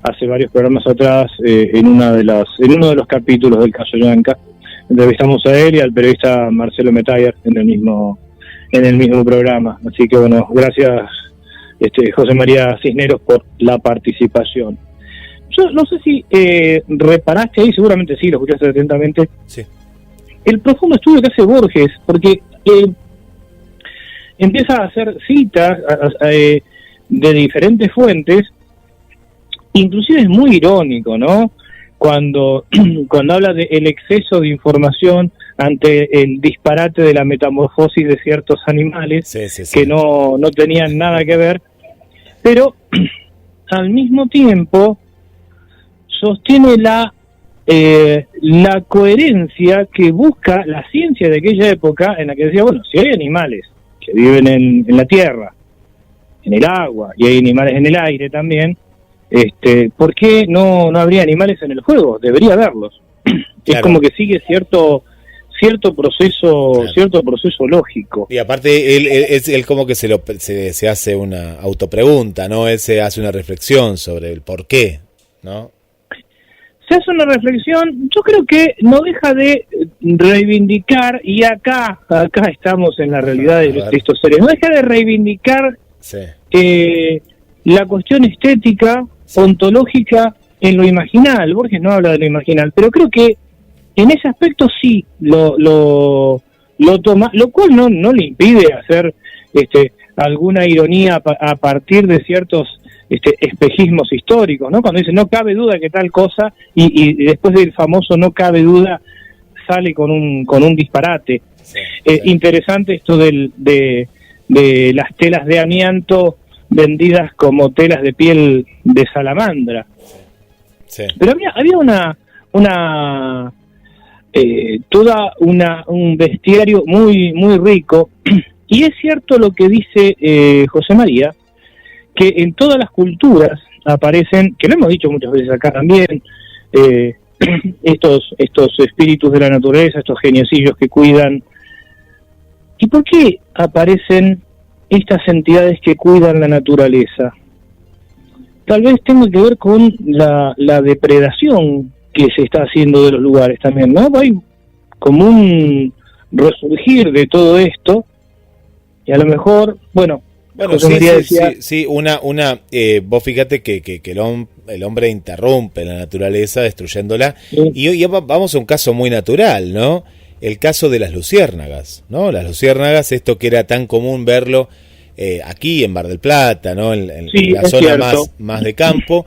hace varios programas atrás, en uno de los capítulos del caso Yanka. Entrevistamos a él y al periodista Marcelo Metayer en el mismo programa. Así que bueno, gracias José María Cisneros por la participación. Yo no sé si reparaste ahí, seguramente sí, lo escuchaste atentamente. Sí. El profundo estudio que hace Borges, porque empieza a hacer citas de diferentes fuentes, inclusive es muy irónico, ¿no? Cuando habla de el exceso de información ante el disparate de la metamorfosis de ciertos animales que no tenían nada que ver, pero al mismo tiempo sostiene la coherencia que busca la ciencia de aquella época, en la que decía, bueno, si hay animales que viven en la tierra, en el agua, y hay animales en el aire también, ¿por qué no habría animales en el fuego? Debería haberlos. Es como que sigue cierto proceso, claro, cierto proceso lógico. Y aparte él como que se hace una autopregunta, ¿no? Él se hace una reflexión sobre el por qué, ¿no? Se hace una reflexión, yo creo que no deja de reivindicar, y acá estamos en la realidad de estos seres, no deja de reivindicar la cuestión estética, ontológica en lo imaginal. Borges no habla de lo imaginal, pero creo que en ese aspecto sí lo toma, lo cual no le impide hacer alguna ironía a partir de ciertos espejismos históricos, ¿no? Cuando dice no cabe duda que tal cosa, y después del famoso no cabe duda sale con un disparate. Interesante esto de las telas de amianto vendidas como telas de piel de salamandra. Pero había un bestiario muy muy rico, y es cierto lo que dice José María, que en todas las culturas aparecen, que lo hemos dicho muchas veces acá también, estos espíritus de la naturaleza, estos geniecillos que cuidan. ¿Y por qué aparecen estas entidades que cuidan la naturaleza? Tal vez tenga que ver con la depredación que se está haciendo de los lugares también, ¿no? Hay como un resurgir de todo esto, y a lo mejor, bueno, sí, vos fíjate que el hombre interrumpe la naturaleza destruyéndola, y vamos a un caso muy natural, ¿no? El caso de las luciérnagas, ¿no? Las luciérnagas, esto que era tan común verlo aquí en Mar del Plata, ¿no? En la zona más de campo,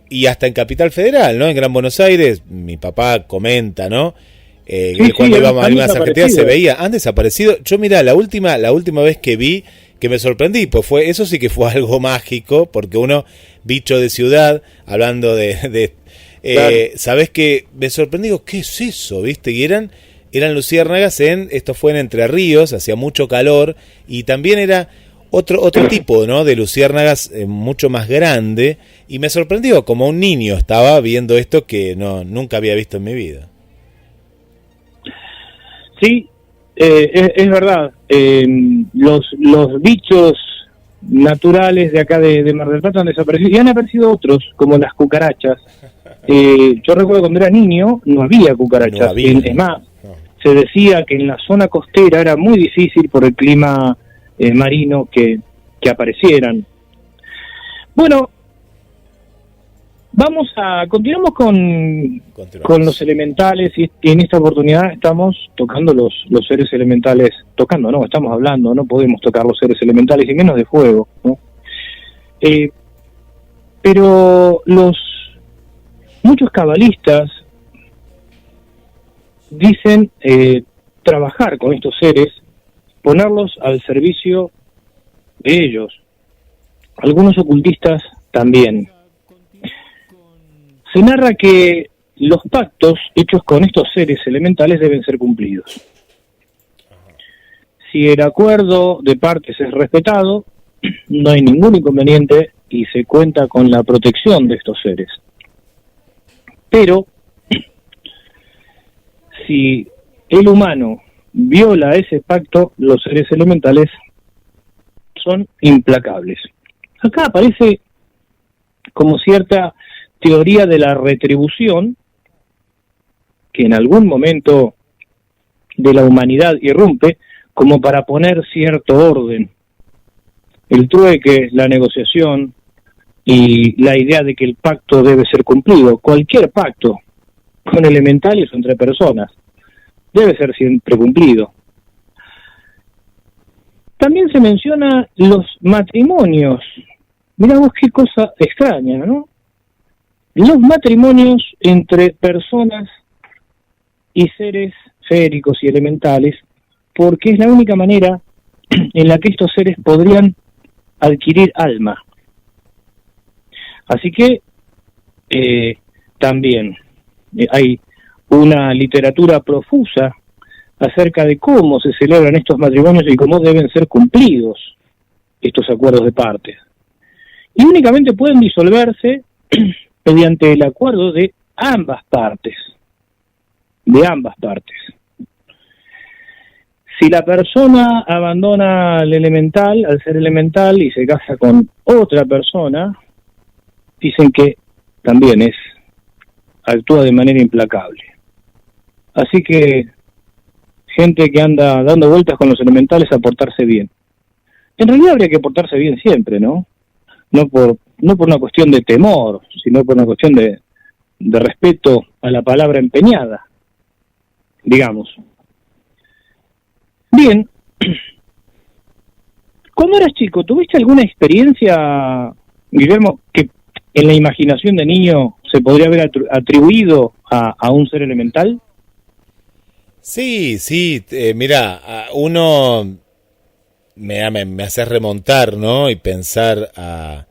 y hasta en Capital Federal, ¿no? En Gran Buenos Aires, mi papá comenta, ¿no? Cuando íbamos a Malvinas Argentinas se veía, han desaparecido. Yo mirá, la última vez que vi, que me sorprendí, pues eso sí que fue algo mágico, porque uno, bicho de ciudad, hablando claro, sabés que me sorprendí, digo, ¿qué es eso? ¿Viste? Y eran luciérnagas esto fue en Entre Ríos, hacía mucho calor, y también era otro tipo, ¿no? De luciérnagas mucho más grande, y me sorprendió, como un niño estaba viendo esto que nunca había visto en mi vida. Sí, es verdad. Los bichos naturales de acá de Mar del Plata han desaparecido, y han aparecido otros, como las cucarachas. Yo recuerdo cuando era niño no había cucarachas. Es más, se decía que en la zona costera era muy difícil por el clima marino que aparecieran. Bueno, continuamos con los elementales, y en esta oportunidad estamos tocando los seres elementales, estamos hablando, no podemos tocar los seres elementales y menos de fuego, ¿no? Pero muchos cabalistas dicen trabajar con estos seres, ponerlos al servicio de ellos. Algunos ocultistas también. Se narra que los pactos hechos con estos seres elementales deben ser cumplidos. Si el acuerdo de partes es respetado, no hay ningún inconveniente y se cuenta con la protección de estos seres. Pero, si el humano viola ese pacto, los seres elementales son implacables. Acá aparece como cierta teoría de la retribución que en algún momento de la humanidad irrumpe como para poner cierto orden. El trueque, la negociación y la idea de que el pacto debe ser cumplido. Cualquier pacto con elementales o entre personas debe ser siempre cumplido. También se menciona los matrimonios. Mirá vos qué cosa extraña, ¿no? Los matrimonios entre personas y seres féricos y elementales, porque es la única manera en la que estos seres podrían adquirir alma. Así que también hay una literatura profusa acerca de cómo se celebran estos matrimonios y cómo deben ser cumplidos estos acuerdos de partes. Y únicamente pueden disolverse mediante el acuerdo de ambas partes. de ambas partes. Si la persona abandona al elemental, al ser elemental, y se casa con otra persona, dicen que también actúa de manera implacable. Así que gente que anda dando vueltas con los elementales a portarse bien. En realidad habría que portarse bien siempre, ¿no? No por una cuestión de temor, sino por una cuestión de respeto a la palabra empeñada, digamos. Bien, cuando eras chico, ¿tuviste alguna experiencia, Guillermo, que en la imaginación de niño se podría haber atribuido a un ser elemental? Sí, mira, uno me hace remontar, ¿no? Y pensar a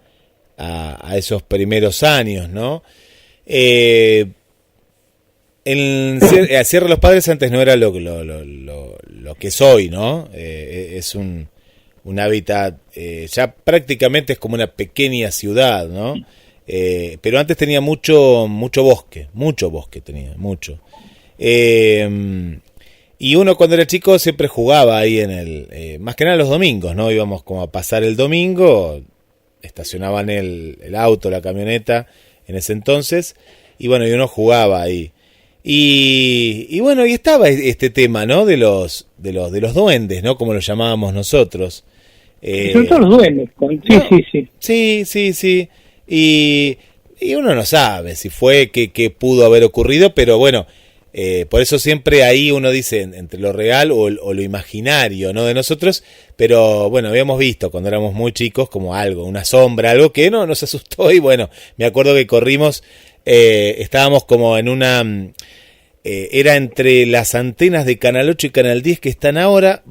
esos primeros años, ¿no? Sierra Los Padres antes no era lo que soy, ¿no? Es un hábitat, ya prácticamente es como una pequeña ciudad, ¿no? Pero antes tenía mucho bosque tenía, mucho. Y uno cuando era chico siempre jugaba ahí más que nada los domingos, ¿no? Íbamos como a pasar el domingo, estacionaban el auto, la camioneta en ese entonces, y bueno, y uno jugaba ahí. Y bueno, y estaba este tema, ¿no? De los duendes, ¿no? Como los llamábamos nosotros. Son todos los duendes. Sí. Y uno no sabe si fue que pudo haber ocurrido, pero bueno, por eso siempre ahí uno dice entre lo real o lo imaginario, ¿no? De nosotros, pero bueno, habíamos visto cuando éramos muy chicos como algo, una sombra, algo que no nos asustó y bueno, me acuerdo que corrimos, estábamos como en una... era entre las antenas de Canal 8 y Canal 10 que están ahora,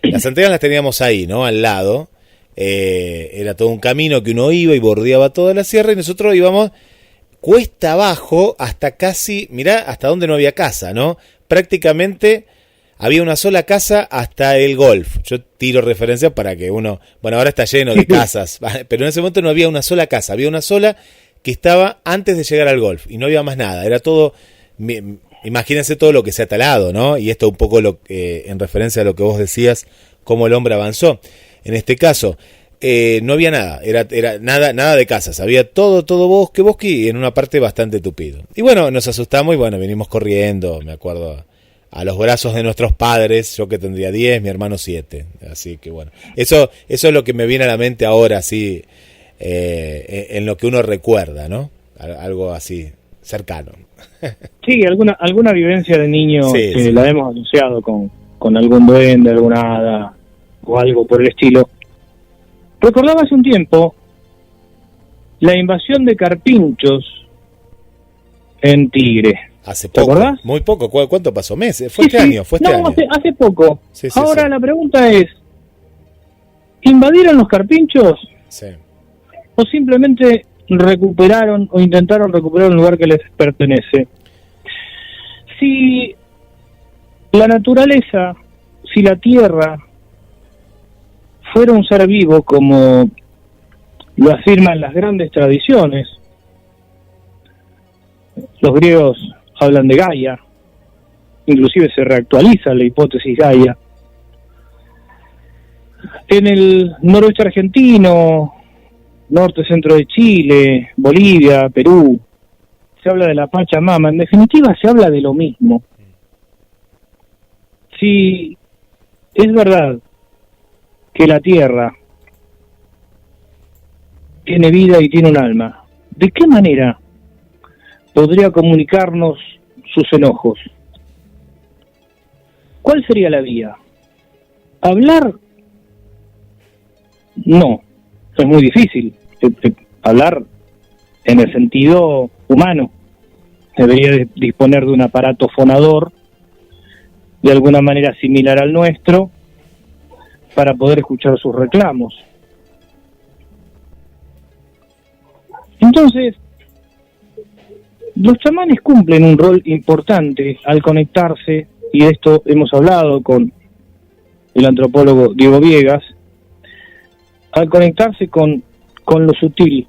las antenas las teníamos ahí, ¿no? Al lado, era todo un camino que uno iba y bordeaba toda la sierra y nosotros íbamos cuesta abajo hasta casi, mirá, hasta donde no había casa, ¿no? Prácticamente había una sola casa hasta el golf. Yo tiro referencias para que uno, bueno, ahora está lleno de casas, pero en ese momento no había una sola casa, había una sola que estaba antes de llegar al golf y no había más nada, era todo... Imagínense todo lo que se ha talado, ¿no? Y esto un poco en referencia a lo que vos decías, cómo el hombre avanzó. En este caso, no había nada, era nada de casas, había todo bosque y en una parte bastante tupido. Y bueno, nos asustamos y bueno, venimos corriendo, me acuerdo, a los brazos de nuestros padres, yo que tendría 10, mi hermano 7. Así que bueno, eso es lo que me viene a la mente ahora, así, en lo que uno recuerda, ¿no? Algo así, cercano. Sí, alguna vivencia de niño sí. La hemos asociado con algún duende, alguna hada o algo por el estilo. Recordaba hace un tiempo la invasión de carpinchos en Tigre. Hace ¿Te poco, acordás? muy poco. ¿Cuánto pasó? ¿Meses? ¿Fue este año? Hace poco. Sí, Ahora sí. La pregunta es, ¿invadieron los carpinchos? Sí. ¿O simplemente recuperaron o intentaron recuperar un lugar que les pertenece? Si la naturaleza, si la tierra fuera un ser vivo como lo afirman las grandes tradiciones, los griegos hablan de Gaia, inclusive se reactualiza la hipótesis Gaia. En el noroeste argentino, norte centro de Chile, Bolivia, Perú, se habla de la Pachamama. En definitiva se habla de lo mismo. Si es verdad que la tierra tiene vida y tiene un alma, ¿de qué manera podría comunicarnos sus enojos? ¿Cuál sería la vía? ¿Hablar? No, es muy difícil. Hablar en el sentido humano. Debería disponer de un aparato fonador de alguna manera similar al nuestro para poder escuchar sus reclamos. Entonces, los chamanes cumplen un rol importante al conectarse, y de esto hemos hablado con el antropólogo Diego Viegas, al conectarse con lo sutil.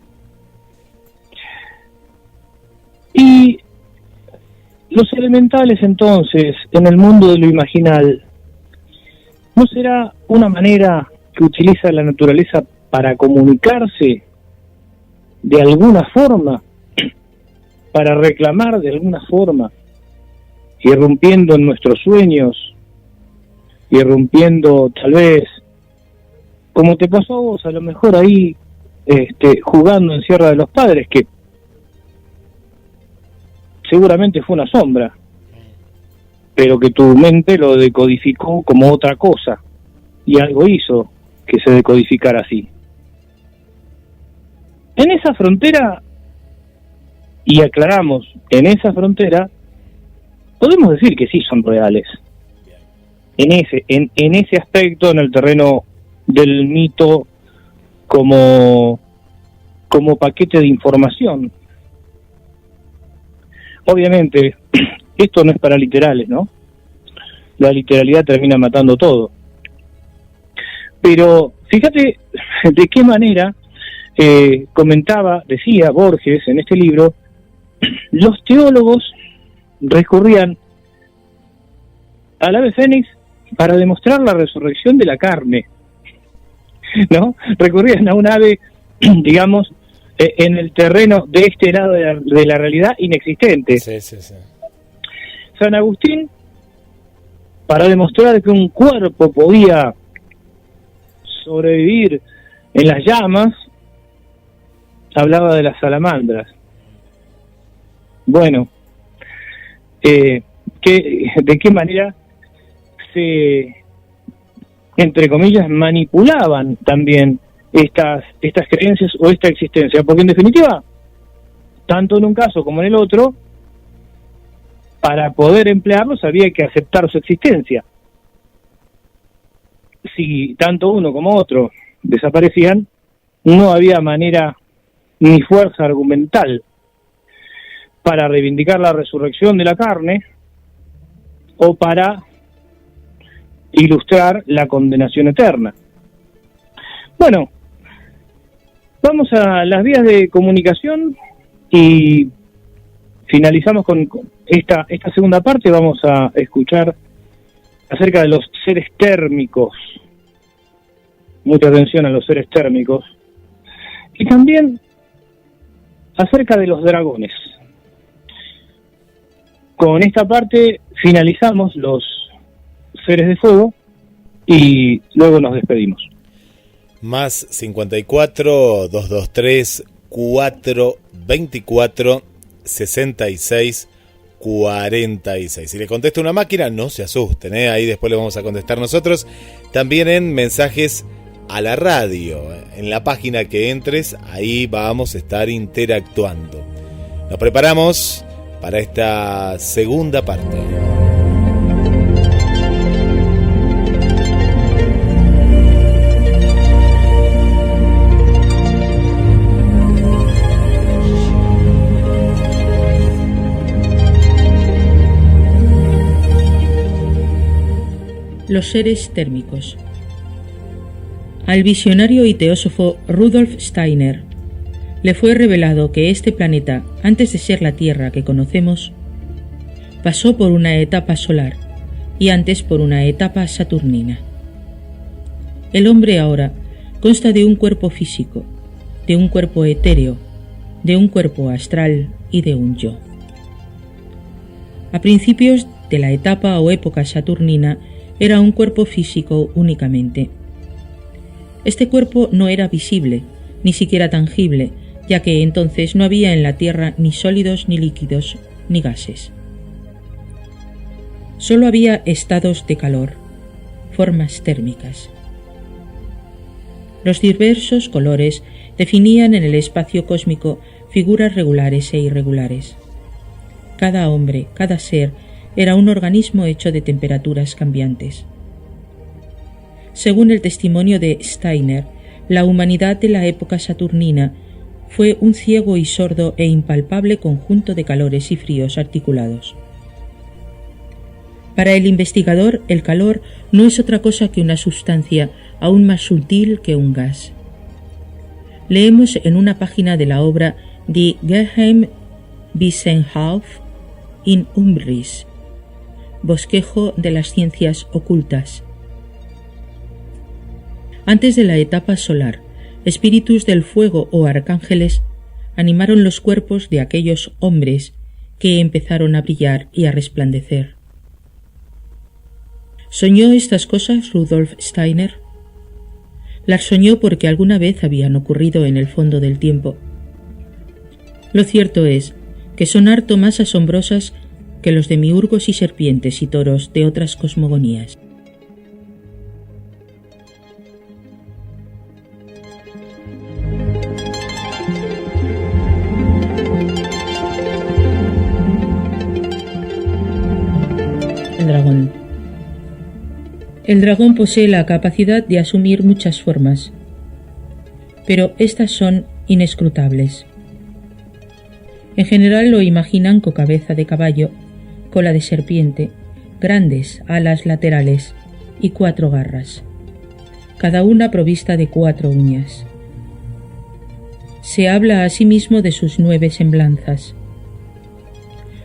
Y Los elementales, entonces, en el mundo de lo imaginal, ¿no será una manera que utiliza la naturaleza para comunicarse de alguna forma, para reclamar de alguna forma, irrumpiendo en nuestros sueños, irrumpiendo tal vez, como te pasó a vos, a lo mejor ahí, jugando en Sierra de los Padres, que seguramente fue una sombra, pero que tu mente lo decodificó como otra cosa, y algo hizo que se decodificara así. En esa frontera, y aclaramos, en esa frontera, podemos decir que sí son reales. En ese aspecto, en el terreno del mito como paquete de información. Obviamente, esto no es para literales, ¿no? La literalidad termina matando todo. Pero fíjate de qué manera decía Borges en este libro, los teólogos recurrían al ave fénix para demostrar la resurrección de la carne, ¿no? Recurrían a un ave, digamos, en el terreno de este lado de la realidad inexistente. Sí. San Agustín, para demostrar que un cuerpo podía sobrevivir en las llamas, hablaba de las salamandras. Bueno, ¿de qué manera se, entre comillas, manipulaban también estas creencias o esta existencia? Porque en definitiva, tanto en un caso como en el otro, para poder emplearlos había que aceptar su existencia. Si tanto uno como otro desaparecían, no había manera ni fuerza argumental para reivindicar la resurrección de la carne o para ilustrar la condenación eterna. Bueno, vamos a las vías de comunicación y finalizamos con esta segunda parte. Vamos a escuchar acerca de los seres térmicos. Mucha atención a los seres térmicos. Y también acerca de los dragones. Con esta parte finalizamos los seres de fuego y luego nos despedimos. Más 54 223 424 66 46. Si le contesta una máquina, no se asusten, ahí después le vamos a contestar nosotros. También en mensajes a la radio, en la página que entres, ahí vamos a estar interactuando. Nos preparamos para esta segunda parte. Los seres térmicos. Al visionario y teósofo Rudolf Steiner le fue revelado que este planeta, antes de ser la Tierra que conocemos, pasó por una etapa solar y antes por una etapa saturnina. El hombre ahora consta de un cuerpo físico, de un cuerpo etéreo, de un cuerpo astral y de un yo. A principios de la etapa o época saturnina era un cuerpo físico únicamente. Este cuerpo no era visible, ni siquiera tangible, ya que entonces no había en la Tierra ni sólidos, ni líquidos, ni gases. Solo había estados de calor, formas térmicas. Los diversos colores definían en el espacio cósmico figuras regulares e irregulares. Cada hombre, cada ser, era un organismo hecho de temperaturas cambiantes. Según el testimonio de Steiner, la humanidad de la época saturnina fue un ciego y sordo e impalpable conjunto de calores y fríos articulados. Para el investigador, el calor no es otra cosa que una sustancia aún más sutil que un gas. Leemos en una página de la obra Die Geheimwissenschaft in umbris, bosquejo de las ciencias ocultas. Antes de la etapa solar, espíritus del fuego o arcángeles animaron los cuerpos de aquellos hombres que empezaron a brillar y a resplandecer. ¿Soñó estas cosas Rudolf Steiner? Las soñó porque alguna vez habían ocurrido en el fondo del tiempo. Lo cierto es que son harto más asombrosas que los demiurgos y serpientes y toros de otras cosmogonías. El dragón. El dragón posee la capacidad de asumir muchas formas, pero estas son inescrutables. En general lo imaginan con cabeza de caballo, cola de serpiente, grandes alas laterales y 4 garras, cada una provista de 4 uñas. Se habla asimismo de sus 9 semblanzas.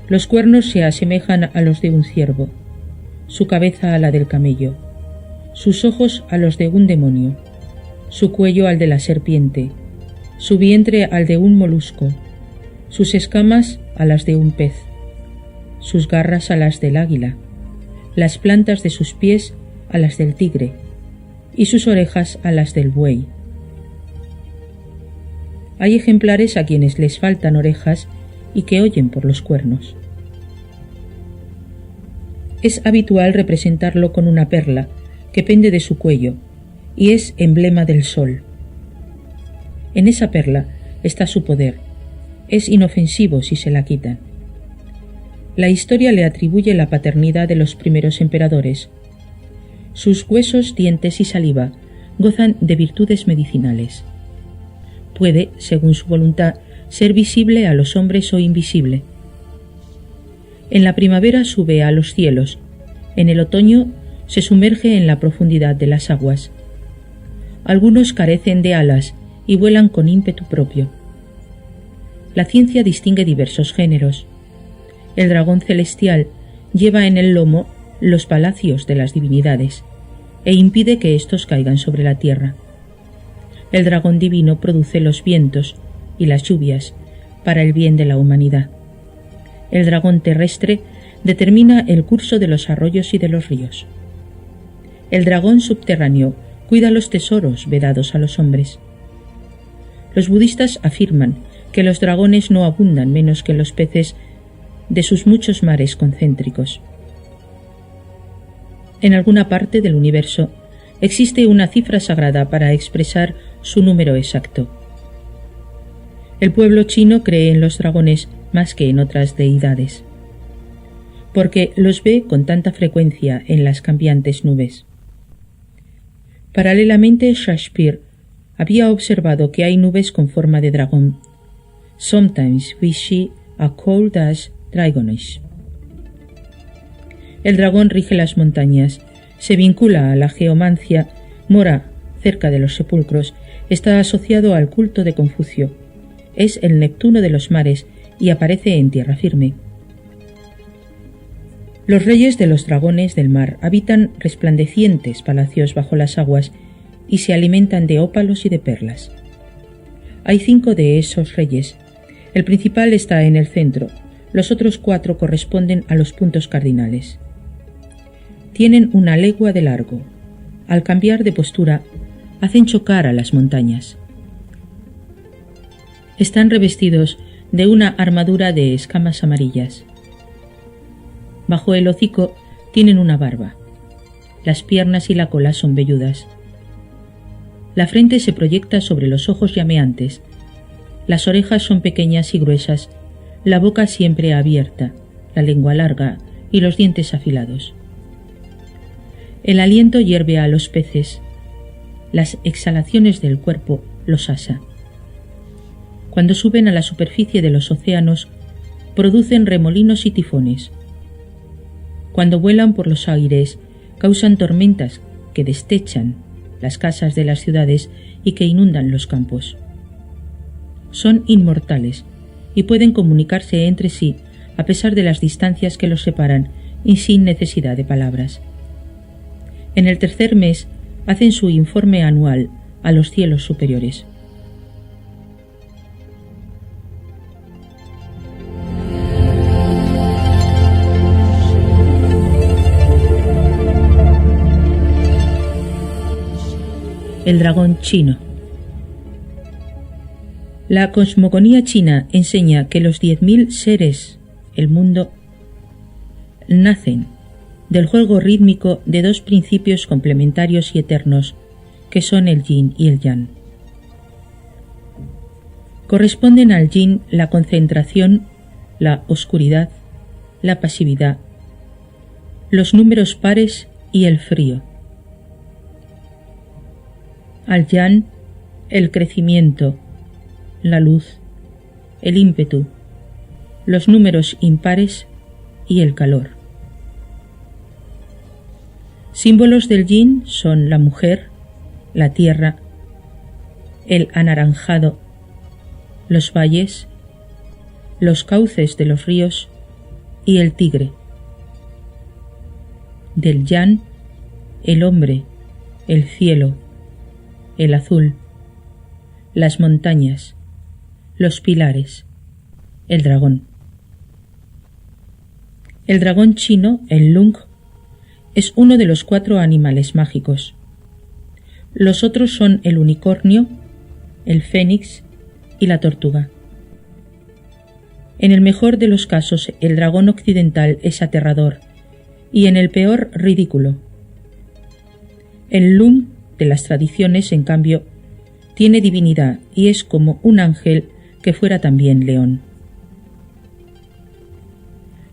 Los cuernos se asemejan a los de un ciervo, su cabeza a la del camello, sus ojos a los de un demonio, su cuello al de la serpiente, su vientre al de un molusco, sus escamas a las de un pez, sus garras a las del águila, las plantas de sus pies a las del tigre y sus orejas a las del buey. Hay ejemplares a quienes les faltan orejas y que oyen por los cuernos. Es habitual representarlo con una perla que pende de su cuello y es emblema del sol. En esa perla está su poder. Es inofensivo si se la quitan. La historia le atribuye la paternidad de los primeros emperadores. Sus huesos, dientes y saliva gozan de virtudes medicinales. Puede, según su voluntad, ser visible a los hombres o invisible. En la primavera sube a los cielos, en el otoño se sumerge en la profundidad de las aguas. Algunos carecen de alas y vuelan con ímpetu propio. La ciencia distingue diversos géneros. El dragón celestial lleva en el lomo los palacios de las divinidades e impide que éstos caigan sobre la tierra. El dragón divino produce los vientos y las lluvias para el bien de la humanidad. El dragón terrestre determina el curso de los arroyos y de los ríos. El dragón subterráneo cuida los tesoros vedados a los hombres. Los budistas afirman que los dragones no abundan menos que los peces de sus muchos mares concéntricos. En alguna parte del universo existe una cifra sagrada para expresar su número exacto. El pueblo chino cree en los dragones más que en otras deidades, porque los ve con tanta frecuencia en las cambiantes nubes. Paralelamente, Shakespeare había observado que hay nubes con forma de dragón. Sometimes we see a cloud as dragonish. El dragón rige las montañas, se vincula a la geomancia, mora cerca de los sepulcros, está asociado al culto de Confucio, es el Neptuno de los mares y aparece en tierra firme. Los reyes de los dragones del mar habitan resplandecientes palacios bajo las aguas y se alimentan de ópalos y de perlas. Hay 5 de esos reyes. El principal está en el centro, los otros 4 corresponden a los puntos cardinales. Tienen 1 legua de largo. Al cambiar de postura, hacen chocar a las montañas. Están revestidos de una armadura de escamas amarillas. Bajo el hocico tienen una barba. Las piernas y la cola son velludas. La frente se proyecta sobre los ojos llameantes. Las orejas son pequeñas y gruesas, la boca siempre abierta, la lengua larga y los dientes afilados. El aliento hierve a los peces. Las exhalaciones del cuerpo los asa. Cuando suben a la superficie de los océanos, producen remolinos y tifones. Cuando vuelan por los aires, causan tormentas que destechan las casas de las ciudades y que inundan los campos. Son inmortales y pueden comunicarse entre sí a pesar de las distancias que los separan y sin necesidad de palabras. En el tercer mes hacen su informe anual a los cielos superiores. El dragón chino. La cosmogonía china enseña que los 10.000 seres, el mundo, nacen del juego rítmico de dos principios complementarios y eternos, que son el yin y el yang. Corresponden al yin la concentración, la oscuridad, la pasividad, los números pares y el frío. Al yang, el crecimiento, la luz, el ímpetu, los números impares y el calor. Símbolos del yin son la mujer, la tierra, el anaranjado, los valles, los cauces de los ríos y el tigre. Del yang, el hombre, el cielo, el azul, las montañas, los pilares, el dragón. El dragón chino, el lung, es uno de los 4 animales mágicos. Los otros son el unicornio, el fénix y la tortuga. En el mejor de los casos, el dragón occidental es aterrador y en el peor, ridículo. El lung de las tradiciones, en cambio, tiene divinidad y es como un ángel que fuera también león.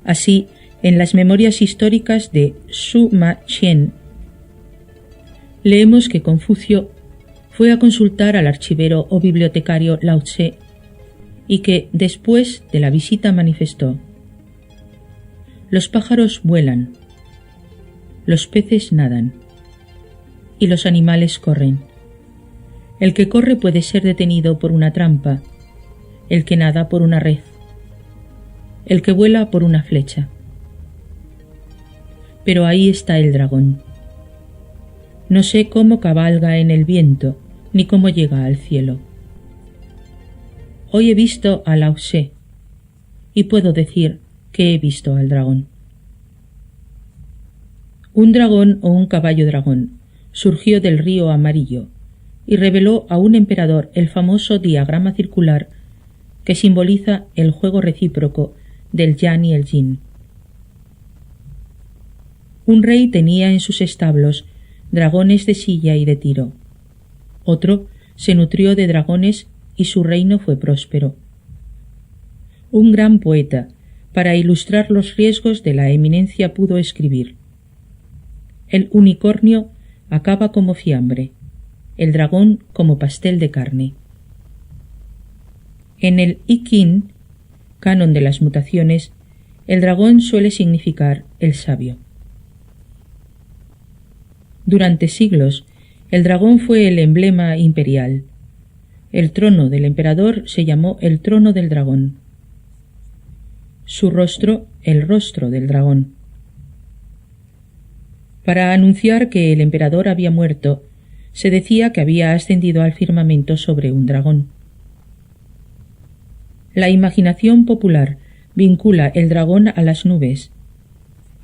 Así, en las memorias históricas de Sima Qian, leemos que Confucio fue a consultar al archivero o bibliotecario Lao Tse y que, después de la visita, manifestó: los pájaros vuelan, los peces nadan y los animales corren. El que corre puede ser detenido por una trampa, el que nada por una red, el que vuela por una flecha. Pero ahí está el dragón. No sé cómo cabalga en el viento, ni cómo llega al cielo. Hoy he visto a Lao Tse, y puedo decir que he visto al dragón. Un dragón o un caballo dragón surgió del río amarillo y reveló a un emperador el famoso diagrama circular que simboliza el juego recíproco del yang y el yin. Un rey tenía en sus establos dragones de silla y de tiro. Otro se nutrió de dragones y su reino fue próspero. Un gran poeta, para ilustrar los riesgos de la eminencia, pudo escribir: el unicornio acaba como fiambre, el dragón como pastel de carne. En el I Ching, canon de las mutaciones, el dragón suele significar el sabio. Durante siglos, el dragón fue el emblema imperial. El trono del emperador se llamó el trono del dragón. Su rostro, el rostro del dragón. Para anunciar que el emperador había muerto, se decía que había ascendido al firmamento sobre un dragón. La imaginación popular vincula el dragón a las nubes,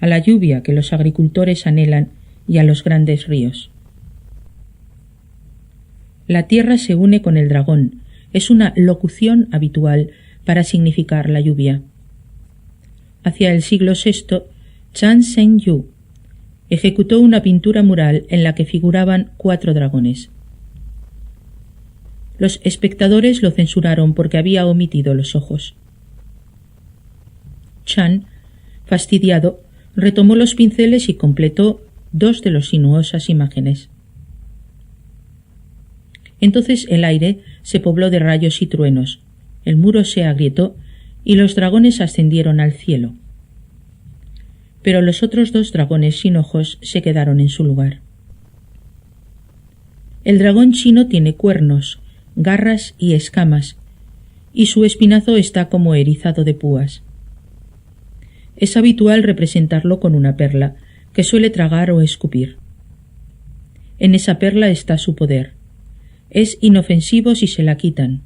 a la lluvia que los agricultores anhelan y a los grandes ríos. La tierra se une con el dragón, es una locución habitual para significar la lluvia. Hacia el siglo VI, Chan Sheng-yu ejecutó una pintura mural en la que figuraban 4 dragones. Los espectadores lo censuraron porque había omitido los ojos. Chan, fastidiado, retomó los pinceles y completó 2 de las sinuosas imágenes. Entonces el aire se pobló de rayos y truenos, el muro se agrietó y los dragones ascendieron al cielo. Pero los otros 2 dragones sin ojos se quedaron en su lugar. El dragón chino tiene cuernos, garras y escamas, y su espinazo está como erizado de púas. Es habitual representarlo con una perla, que suele tragar o escupir. En esa perla está su poder. Es inofensivo si se la quitan.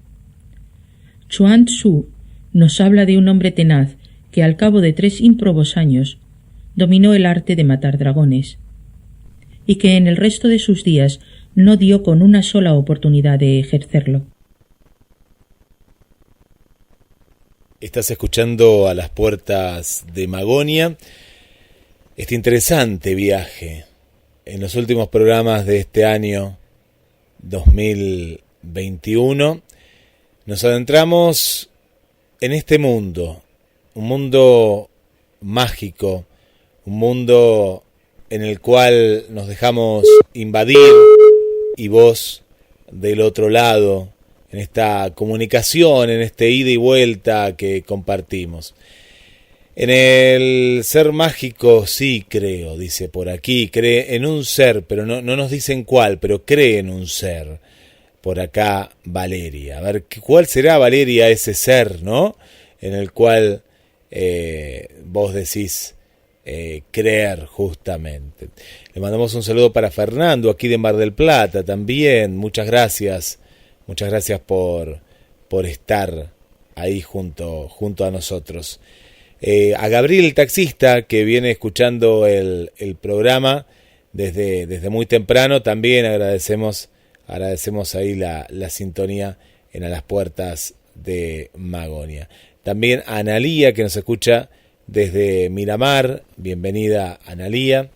Chuang Tzu nos habla de un hombre tenaz que al cabo de 3 ímprobos años dominó el arte de matar dragones, y que en el resto de sus días no dio con una sola oportunidad de ejercerlo. Estás escuchando A las puertas de Magonia, este interesante viaje en los últimos programas de este año 2021. Nos adentramos en este mundo, un mundo mágico, un mundo en el cual nos dejamos invadir, y vos del otro lado, en esta comunicación, en este ida y vuelta que compartimos. En el ser mágico sí creo, dice por aquí, cree en un ser, pero no nos dicen cuál, pero cree en un ser. Por acá Valeria, a ver, ¿cuál será, Valeria, ese ser, no? En el cual vos decís creer justamente. Le mandamos un saludo para Fernando, aquí de Mar del Plata también, muchas gracias por estar ahí junto a nosotros. A Gabriel, el taxista, que viene escuchando el programa desde muy temprano, también agradecemos ahí la sintonía en A las puertas de Magonia. También a Analía, que nos escucha desde Miramar, bienvenida Analía.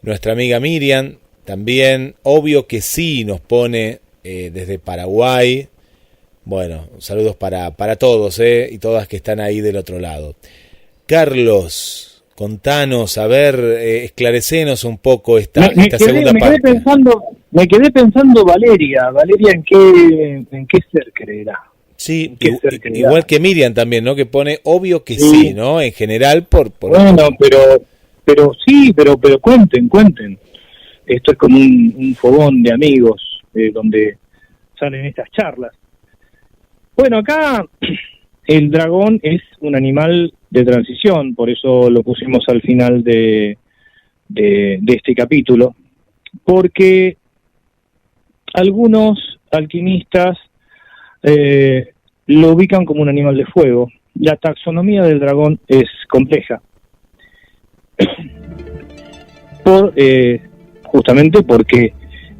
Nuestra amiga Miriam, también, obvio que sí, nos pone desde Paraguay. Bueno, saludos para todos y todas que están ahí del otro lado. Carlos, contanos, a ver, esclarecenos un poco esta segunda parte. Me quedé pensando, Valeria, ¿en qué ser creerá? Sí, igual que Miriam también, ¿no? Que pone obvio que sí, ¿no? En general Bueno, pero cuenten. Esto es como un fogón de amigos donde salen estas charlas. Bueno, acá el dragón es un animal de transición, por eso lo pusimos al final de este capítulo, porque algunos alquimistas lo ubican como un animal de fuego. La taxonomía del dragón es compleja, justamente porque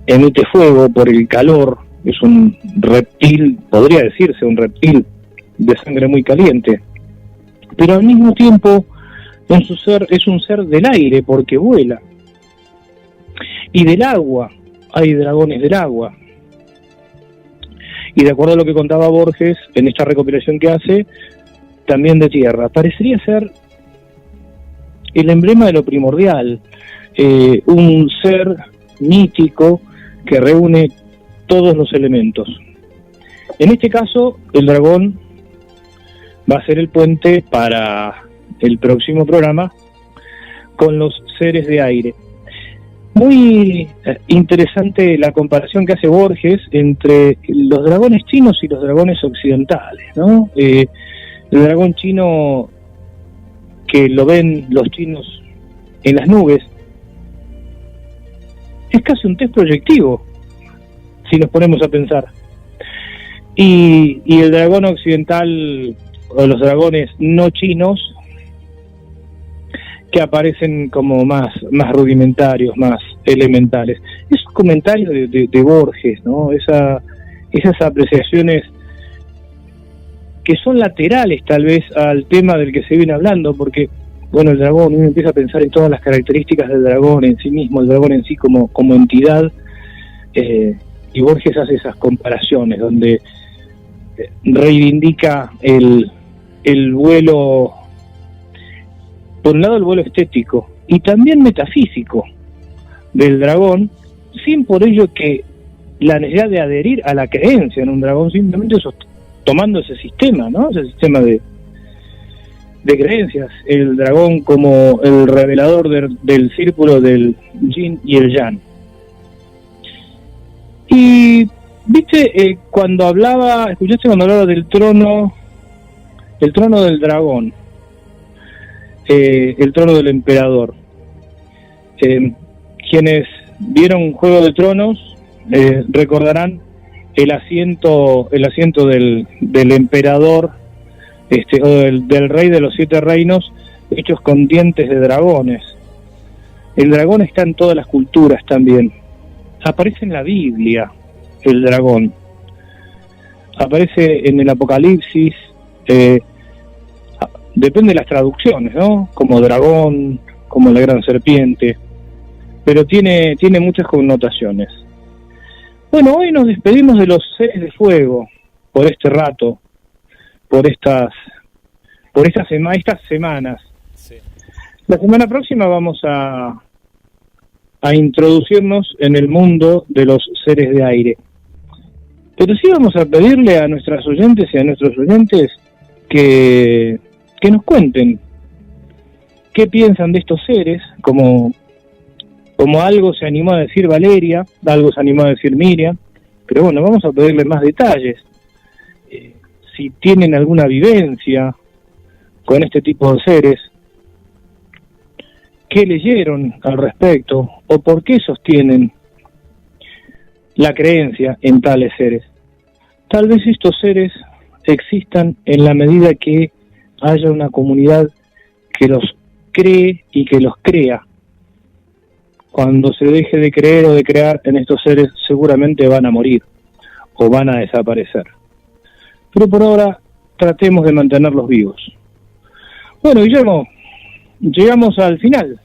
emite fuego por el calor, es un reptil, podría decirse un reptil de sangre muy caliente, pero al mismo tiempo en su ser es un ser del aire porque vuela, y del agua, hay dragones del agua. Y de acuerdo a lo que contaba Borges en esta recopilación que hace, también de tierra. Parecería ser el emblema de lo primordial, un ser mítico que reúne todos los elementos. En este caso, el dragón va a ser el puente para el próximo programa con los seres de aire. Muy interesante la comparación que hace Borges entre los dragones chinos y los dragones occidentales, ¿no? El dragón chino, que lo ven los chinos en las nubes, es casi un test proyectivo, si nos ponemos a pensar. Y el dragón occidental, o los dragones no chinos, que aparecen como más rudimentarios, más elementales. Es un comentario de Borges, ¿no? Esas apreciaciones que son laterales tal vez al tema del que se viene hablando, porque, bueno, el dragón, uno empieza a pensar en todas las características del dragón en sí mismo, el dragón en sí como entidad, y Borges hace esas comparaciones donde reivindica el vuelo, por un lado el vuelo estético y también metafísico del dragón, sin por ello que la necesidad de adherir a la creencia en un dragón, simplemente tomando ese sistema, ¿no? Ese sistema de creencias, el dragón como el revelador del círculo del yin y el yang. Y viste, escuchaste cuando hablaba del trono del dragón, el trono del emperador. Quienes vieron Juego de Tronos recordarán el asiento del emperador, o del rey de los 7 reinos, hechos con dientes de dragones. El dragón está en todas las culturas también. Aparece en la Biblia el dragón. Aparece en el Apocalipsis. Depende de las traducciones, ¿no? Como dragón, como la gran serpiente. Pero tiene muchas connotaciones. Bueno, hoy nos despedimos de los seres de fuego por este rato, por estas semanas. Sí. La semana próxima vamos a introducirnos en el mundo de los seres de aire. Pero sí vamos a pedirle a nuestras oyentes y a nuestros oyentes que nos cuenten qué piensan de estos seres, como algo se animó a decir Valeria, algo se animó a decir Miriam, pero bueno, vamos a pedirle más detalles. Si tienen alguna vivencia con este tipo de seres, qué leyeron al respecto, o por qué sostienen la creencia en tales seres. Tal vez estos seres existan en la medida que haya una comunidad que los cree y que los crea. Cuando se deje de creer o de crear en estos seres, seguramente van a morir o van a desaparecer. Pero por ahora tratemos de mantenerlos vivos. Bueno, Guillermo, llegamos al final.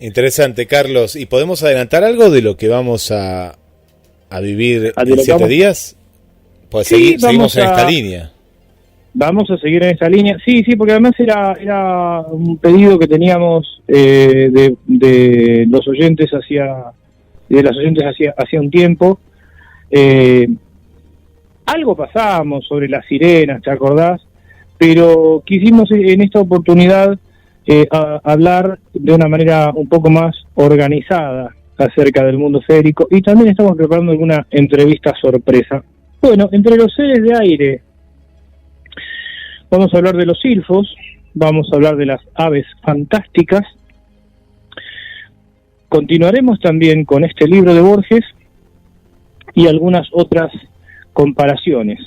Interesante, Carlos. ¿Y podemos adelantar algo de lo que vamos a vivir en 7 días? Pues sí, seguimos en esta línea. Vamos a seguir en esta línea. Sí, porque además era un pedido que teníamos de los oyentes hacía un tiempo. Algo pasábamos sobre las sirenas, ¿te acordás? Pero quisimos en esta oportunidad hablar de una manera un poco más organizada acerca del mundo férico, y también estamos preparando alguna entrevista sorpresa. Bueno, entre los seres de aire vamos a hablar de los silfos, vamos a hablar de las aves fantásticas. Continuaremos también con este libro de Borges y algunas otras comparaciones.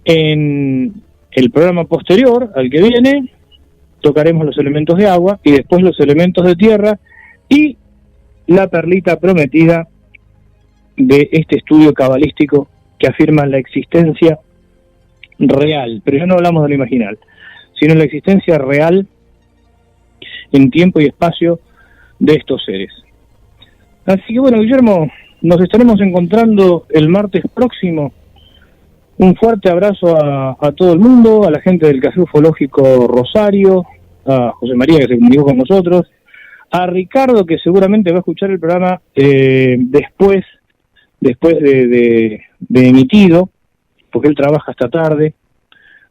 En el programa posterior al que viene tocaremos los elementos de agua y después los elementos de tierra y la perlita prometida de este estudio cabalístico que afirma la existencia real, pero ya no hablamos de lo imaginal, sino la existencia real en tiempo y espacio de estos seres. Así que bueno, Guillermo, nos estaremos encontrando el martes próximo. Un fuerte abrazo a todo el mundo, a la gente del Café Ufológico Rosario, a José María que se comunicó con nosotros, a Ricardo que seguramente va a escuchar el programa después de emitido, porque él trabaja hasta tarde,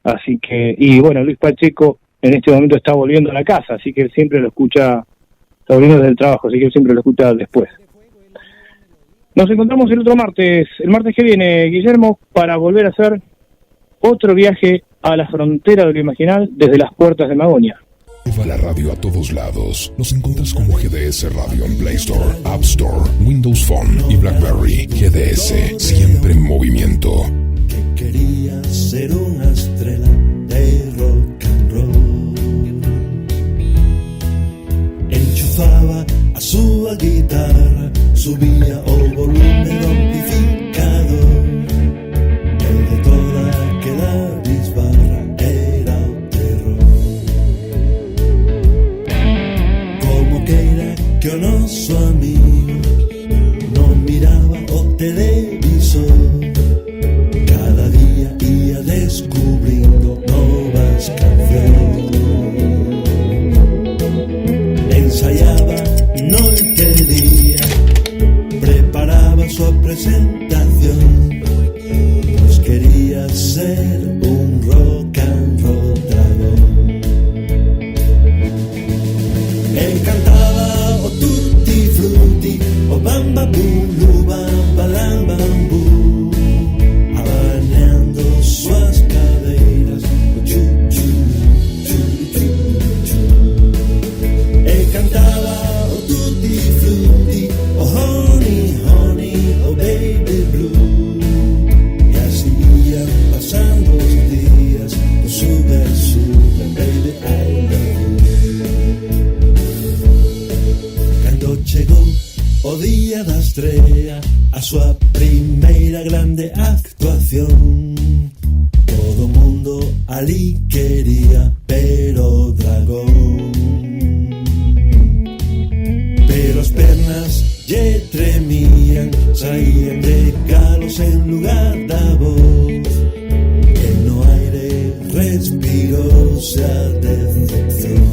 así que, y bueno, Luis Pacheco en este momento está volviendo a la casa, así que él siempre lo escucha, está volviendo desde el trabajo, así que él siempre lo escucha después. Nos encontramos el martes que viene, Guillermo, para volver a hacer otro viaje a la frontera de lo imaginal desde las puertas de Magonia. Lleva la radio a todos lados. Nos encuentras como GDS Radio en Play Store, App Store, Windows Phone y BlackBerry. GDS, siempre en movimiento. Que quería ser una estrella de rock and roll. Enchufaba a su guitarra, subía el volumen amplificador. El de toda aquella bisbarra era un terror. Como que era que o noso amigo no miraba o televisor. Cada día ia descubrir súa primeira grande actuación. Todo mundo ali quería ver o dragón, pero as pernas lle tremían, saían de calos en lugar da voz. E no aire respirouse a decepción.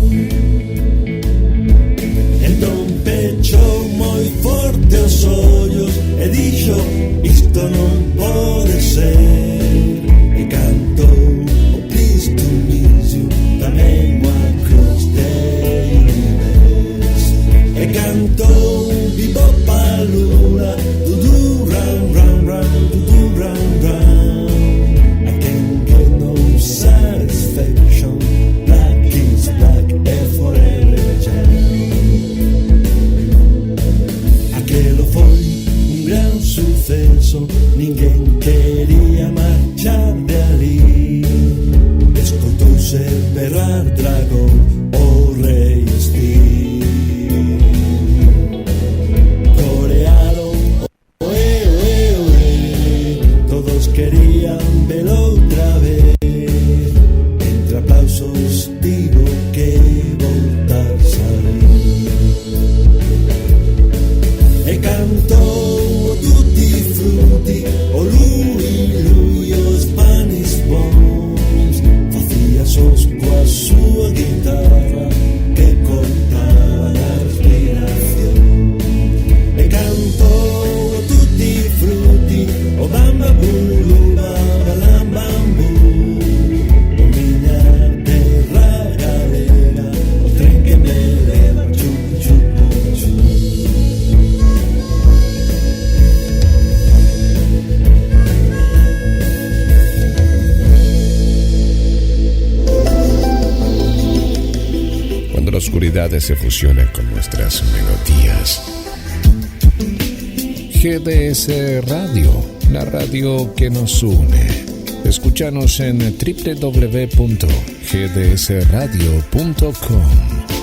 Entón pechou moi forte os ollos e dixo: isto non pode ser. E cantou o Please to Miss You, tamén o Across the Universe. E cantou Vivo Palula, Dudu Ram Ram Ram, Dudu Ram Ram. I can't get no satisfaction, black is black and forever child. Aquelo foi un gran suceso, ninguén quería marchar de ali. Escoitouse berrar dragón o rei Steve. Corearon oe, oe, oe, todos querían verlo outra vez. Entre aplausos digo que voltar salir. E cantou o Tutti Frutti, o Lui Lui, os Spanish Bones. Facía sons coa súa guitarra que cortaba a respiración. E cantou o Tutti Frutti, o Bamba Bulu, Babalam Bambu. O miña terra galega, o tren que me leva chup chup chup. Cuando la oscuridad se fusiona con nuestras melodías. GDS Radio, la radio que nos une. Escúchanos en www.gdsradio.com.